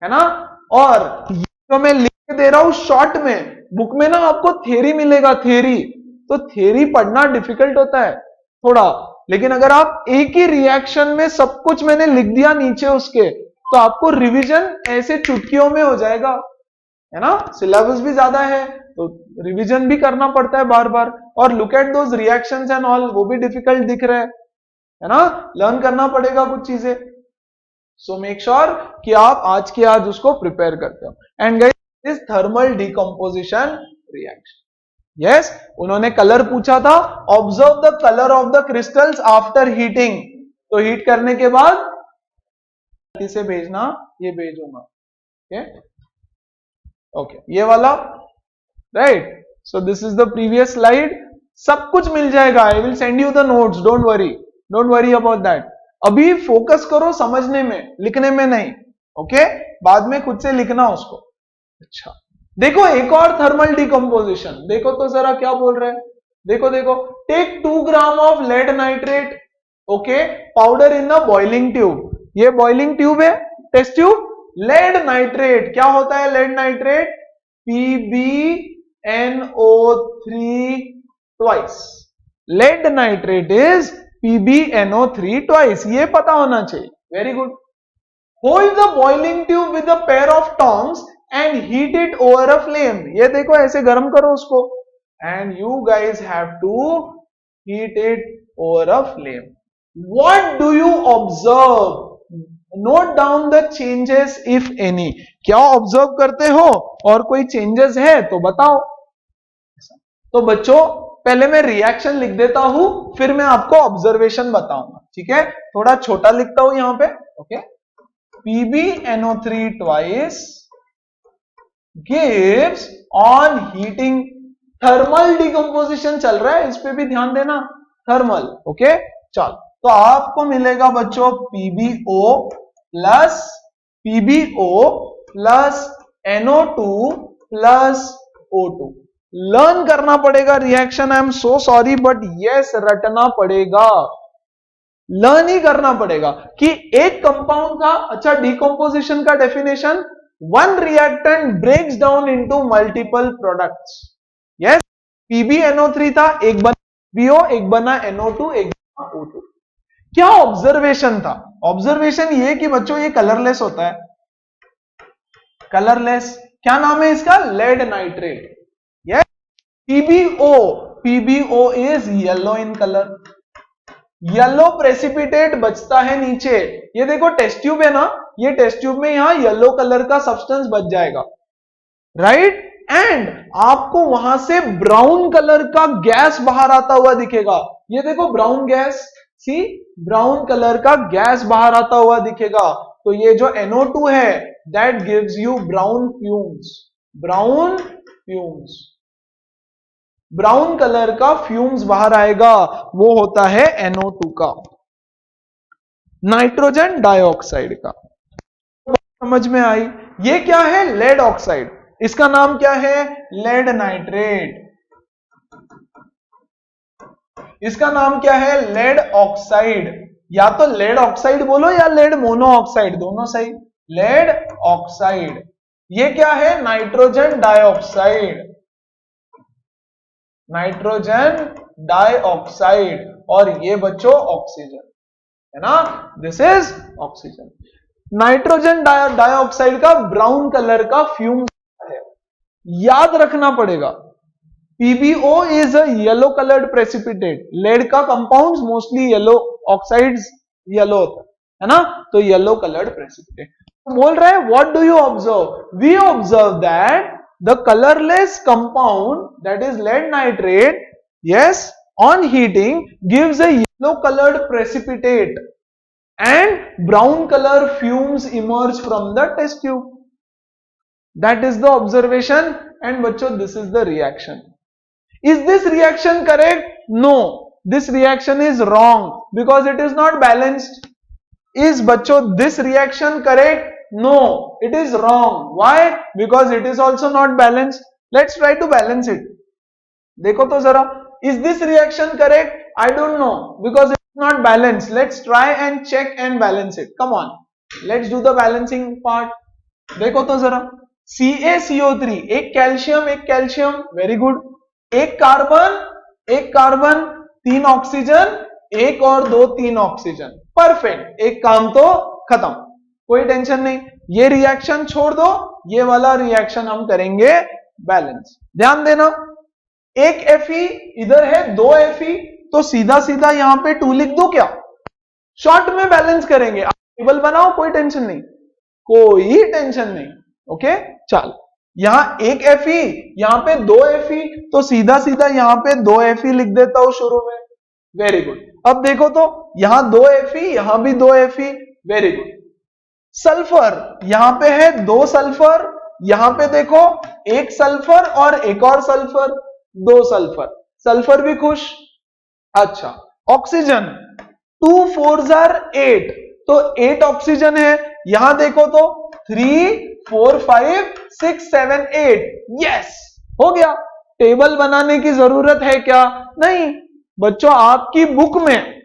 है ना। और जो मैं लिख के दे रहा हूं शॉर्ट में, बुक में ना आपको थ्योरी मिलेगा, थ्योरी, तो थ्योरी पढ़ना डिफिकल्ट होता है थोड़ा, लेकिन अगर आप एक ही रिएक्शन में सब कुछ मैंने लिख दिया नीचे उसके, तो आपको रिवीजन ऐसे चुटकियों में हो जाएगा, है ना। सिलेबस भी ज्यादा है तो रिवीजन भी करना पड़ता है बार बार, और look at those reactions and all, वो भी डिफिकल्ट दिख रहे हैं, है ना, लर्न करना पड़ेगा कुछ चीजें। सो मेक श्योर कि आप आज के आज उसको प्रिपेयर करते हो। And guys this thermal decomposition reaction, yes, उन्होंने कलर पूछा था, observe the colour of the crystals after heating. तो हीट करने के बाद इसे भेजना, ये भेजूंगा, ओके, ये वाला, right. So this is the previous slide, सब कुछ मिल जाएगा, I will send you the notes, don't worry about that. अभी फोकस करो समझने में, लिखने में नहीं, ओके, बाद में खुद से लिखना उसको। अच्छा, देखो एक और थर्मल डिकम्पोजिशन, देखो तो जरा क्या बोल रहे हैं, देखो देखो, take 2 gram of lead nitrate, okay, powder in the boiling tube. ये बॉइलिंग ट्यूब है, टेस्ट ट्यूब, लेड नाइट्रेट, क्या होता है lead nitrate, PbNO3 twice, lead nitrate is PbNO3 twice, ये पता होना चाहिए, very good. Hold the boiling tube with a pair of tongs and heat it over a flame, ये देखो ऐसे गर्म करो उसको, and you guys have to heat it over a flame. What do you observe, note down the changes if any, क्या observe करते हो और कोई चेंजेस है तो बताओ। तो बच्चों पहले मैं रिएक्शन लिख देता हूं, फिर मैं आपको ऑब्जर्वेशन बताऊंगा, ठीक है। थोड़ा छोटा लिखता हूं यहां पे, okay. PbNO3 twice gives on heating, thermal decomposition चल रहा है, इस पे भी ध्यान देना, थर्मल, ओके। चल तो आपको मिलेगा बच्चों PbO plus NO2 plus O2। Learn करना पड़ेगा reaction, I am so sorry but yes रटना पड़ेगा, लर्न ही करना पड़ेगा कि एक कंपाउंड था। अच्छा, डिकम्पोजिशन का definition, one reactant breaks down into multiple products. Yes, PbNO3 था, एक बना BO, एक बना NO2, एक बना O2। क्या ऑब्जर्वेशन था? ऑब्जर्वेशन ये कि बच्चों ये कलरलेस होता है, कलरलेस। क्या नाम है इसका? Lead nitrate. Yes, PbO is yellow in colour, yellow precipitate बचता है नीचे। ये देखो टेस्ट ट्यूब है ना, ये टेस्ट ट्यूब में यहां येलो कलर का सब्सटेंस बच जाएगा, राइट। एंड आपको वहां से ब्राउन कलर का गैस बाहर आता हुआ दिखेगा। ये देखो ब्राउन गैस, सी ब्राउन कलर का गैस बाहर आता हुआ दिखेगा। तो ये जो NO2 है that gives you brown fumes, brown fumes, brown colour का फ्यूम्स बाहर आएगा, वो होता है NO2 का, नाइट्रोजन डाइऑक्साइड का। समझ में आई? ये क्या है? लेड ऑक्साइड, इसका नाम क्या है? Lead nitrate. इसका नाम क्या है? Lead oxide. या तो लेड ऑक्साइड बोलो या लेड मोनो ऑक्साइड, दोनों सही। Lead oxide. ये क्या है? Nitrogen dioxide, nitrogen dioxide. और ये बच्चों ऑक्सीजन है ना, this is oxygen. Nitrogen dioxide का ब्राउन कलर का फ्यूम है, याद रखना पड़ेगा। PbO is a yellow coloured precipitate, lead का compounds mostly yellow, oxides yellow होता है ना, तो येलो कलर्ड प्रेसिपिटेट। बोल रहे हैं what do you observe? We observe that the colorless compound, that is lead nitrate, yes, on heating gives a yellow colored precipitate and brown color fumes emerge from the test tube. That is the observation, and bachcho this is the reaction. Is this reaction correct? No, this reaction is wrong because it is not balanced. Is bachcho this reaction correct? No, it is wrong. Why? Because it is also not balanced. Let's try to balance it. देखो तो जरा, is this reaction correct? I don't know because it is not balanced. Let's try and check and balance it. Come on, let's do the balancing part. देखो तो जरा, CaCO3, एक calcium, very good. एक carbon, 3 oxygen, एक और 2 3 oxygen, perfect. एक काम तो खत्म, कोई टेंशन नहीं। ये रिएक्शन छोड़ दो, ये वाला रिएक्शन हम करेंगे बैलेंस। ध्यान देना, एक Fe इधर है, 2 Fe, तो सीधा सीधा यहां पे 2 लिख दो क्या? शॉर्ट में बैलेंस करेंगे, आप टेबल बनाओ, कोई टेंशन नहीं, कोई टेंशन नहीं, ओके। चल, यहां एक Fe, यहां पे 2 Fe, तो सीधा सीधा यहां पे 2 Fe लिख देता हूं शुरू में, वेरी गुड। अब देखो तो यहां 2 Fe, यहां भी 2 Fe, वेरी गुड। सल्फर, यहां पे है 2 सल्फर, यहां पे देखो एक सल्फर और एक और सल्फर, 2 सल्फर, सल्फर भी खुश। अच्छा, ऑक्सीजन, 2 4s are 8, तो 8 ऑक्सीजन है। यहां देखो तो 3 4 5 6 7 8, यस, हो गया। टेबल बनाने की जरूरत है क्या? नहीं बच्चों, आपकी बुक में,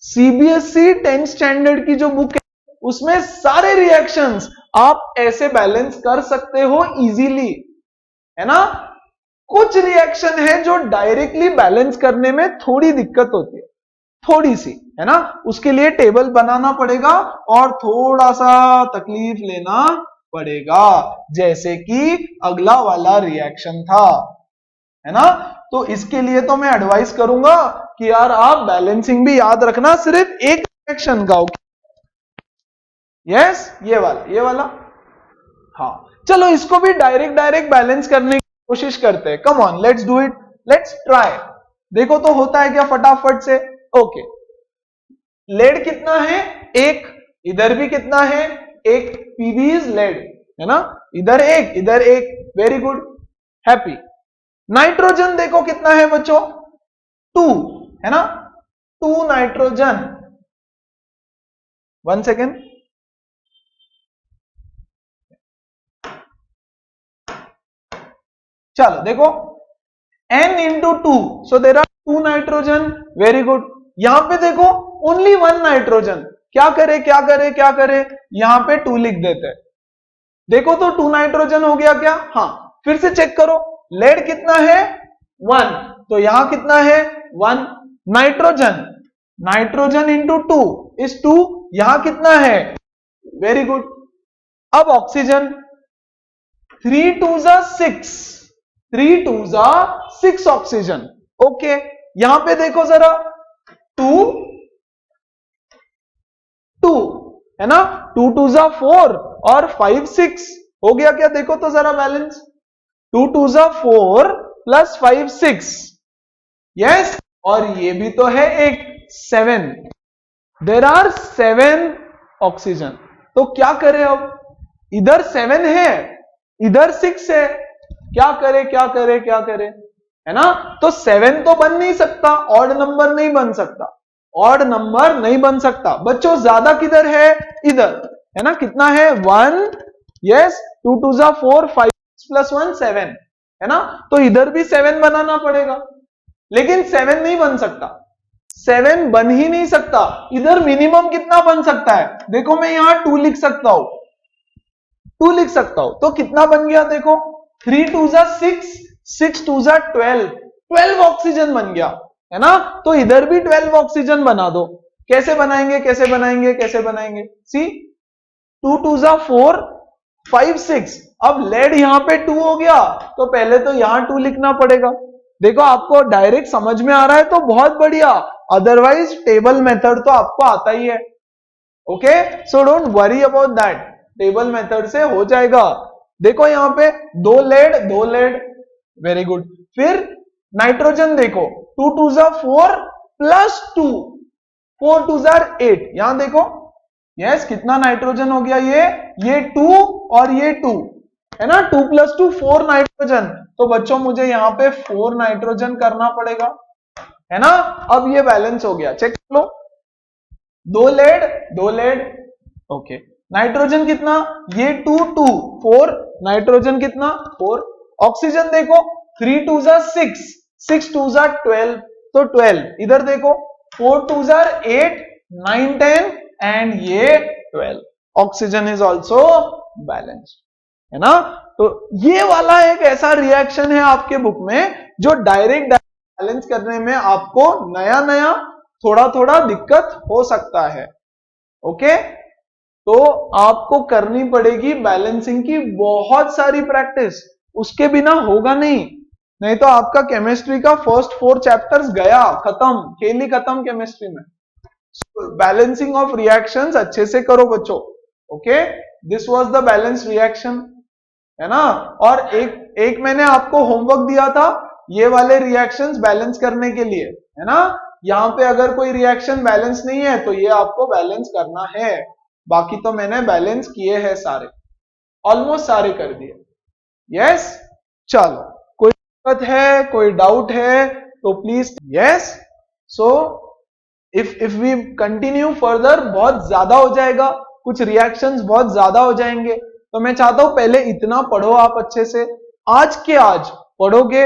CBSE 10th स्टैंडर्ड की जो बुक है उसमें सारे रिएक्शंस आप ऐसे बैलेंस कर सकते हो इजीली, है ना। कुछ रिएक्शन है जो डायरेक्टली बैलेंस करने में थोड़ी दिक्कत होती है, थोड़ी सी, है ना, उसके लिए टेबल बनाना पड़ेगा और थोड़ा सा तकलीफ लेना पड़ेगा, जैसे कि अगला वाला रिएक्शन था, है ना। तो इसके लिए तो मैं एडवाइस करूंगा कि यार आप बैलेंसिंग भी याद रखना, सिर्फ एक रिएक्शन का, ओके। यस, ये वाला, हाँ। चलो इसको भी डायरेक्ट बैलेंस करने की कोशिश करते हैं। Come on, let's do it. Let's try. देखो तो होता है क्या फटाफट से। ओके, लेड कितना है? एक। इधर भी कितना है? एक। पीबी इज लेड, है ना? इधर एक, इधर एक। Very good, happy. नाइट्रोजन देखो कितना है बच्चों? 2, है ना? 2 नाइट्रोजन। 1 सेकेंड। चलो देखो, n into 2, so there are 2 nitrogen. Very good. यहां पे देखो ओनली 1 नाइट्रोजन। क्या करे क्या करे क्या करे, यहां पे 2 लिख देते हैं। देखो तो 2 नाइट्रोजन हो गया क्या? हाँ। फिर से चेक करो, लेड कितना है? 1, तो यहां कितना है? 1 नाइट्रोजन। नाइट्रोजन इंटू 2 इज 2, यहां कितना है? Very good. अब ऑक्सीजन, 3 2 6, 3 2 6 ऑक्सीजन। ओके, यहां पे देखो जरा, 2 2, है ना? 2 2 4 और 5 6 हो गया क्या? देखो तो जरा बैलेंस, 2 2 4 प्लस 5 6, यस। और ये भी तो है एक 7। There are 7 oxygen. तो क्या करें अब? इधर 7 है, इधर 6 है। क्या करे क्या करे क्या करे, है ना? तो 7 तो बन नहीं सकता, ऑड नंबर नहीं बन सकता, ऑड नंबर नहीं बन सकता। बच्चों ज्यादा किधर है? इधर, है ना? कितना है? 1, यस। 2 2 4, 5 प्लस 1 7, है ना? तो इधर भी 7 बनाना पड़ेगा, लेकिन 7 नहीं बन सकता, 7 बन ही नहीं सकता। इधर मिनिमम कितना बन सकता है? देखो मैं यहां 2 लिख सकता हूं, 2 लिख सकता हूं। तो कितना बन गया देखो, 3 2 6, 6 2 12, 12 ऑक्सीजन बन गया, है ना? तो इधर भी 12 ऑक्सीजन बना दो। कैसे बनाएंगे कैसे बनाएंगे कैसे बनाएंगे? सी, 2 2 4, 5 6। अब लेड यहां पे 2 हो गया, तो पहले तो यहां 2 लिखना पड़ेगा। देखो आपको डायरेक्ट समझ में आ रहा है तो बहुत बढ़िया, अदरवाइज टेबल मेथड तो आपको आता ही है। Okay, so don't worry about that, table method से हो जाएगा। देखो यहां पे 2 लेड 2 लेड, वेरी गुड। फिर नाइट्रोजन देखो, 2 2 4 प्लस 2, 4 2 8। यहां देखो, यस, कितना नाइट्रोजन हो गया? ये 2 और ये 2, है ना? 2 प्लस 2 4 नाइट्रोजन। तो बच्चों मुझे यहां पे 4 नाइट्रोजन करना पड़ेगा, है ना? अब ये बैलेंस हो गया, चेक कर लो। 2 लेड 2 लेड, ओके। नाइट्रोजन कितना? ये 2 2, 4, नाइट्रोजन कितना? 4। ऑक्सीजन देखो, 3 2 6, 6 2 12, तो 12। इधर देखो, 4 2 8, 9 10 एंड ये 12। ऑक्सीजन इज ऑल्सो बैलेंस्ड, है ना? तो ये वाला एक ऐसा रिएक्शन है आपके बुक में जो डायरेक्ट बैलेंस करने में आपको नया नया थोड़ा थोड़ा दिक्कत हो सकता है। ओके, तो आपको करनी पड़ेगी बैलेंसिंग की बहुत सारी प्रैक्टिस, उसके बिना होगा नहीं तो आपका केमिस्ट्री का फर्स्ट 4 चैप्टर्स गया, खत्म, खेल ही खत्म केमिस्ट्री में। बैलेंसिंग ऑफ रिएक्शंस अच्छे से करो बच्चों। Okay, this was the balance reaction, है ना? और एक मैंने आपको होमवर्क दिया था ये वाले रिएक्शंस बैलेंस करने के लिए, है ना? यहां पे अगर कोई रिएक्शन बैलेंस नहीं है तो ये आपको बैलेंस करना है। बाकी तो मैंने बैलेंस किए हैं सारे, ऑलमोस्ट सारे कर दिए। यस, चलो, कोई दिक्कत है, कोई डाउट है तो please. Yes, so if we continue further बहुत ज्यादा हो जाएगा, कुछ रिएक्शंस बहुत ज्यादा हो जाएंगे, तो मैं चाहता हूं पहले इतना पढ़ो आप अच्छे से, आज के आज पढ़ोगे,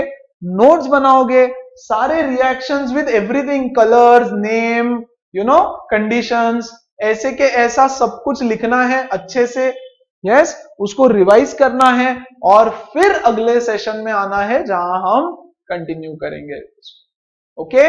नोट्स बनाओगे, सारे reactions with everything, colours, name, you know, conditions, ऐसे के ऐसा सब कुछ लिखना है अच्छे से। यस, उसको रिवाइज करना है और फिर अगले सेशन में आना है जहां हम कंटिन्यू करेंगे। ओके।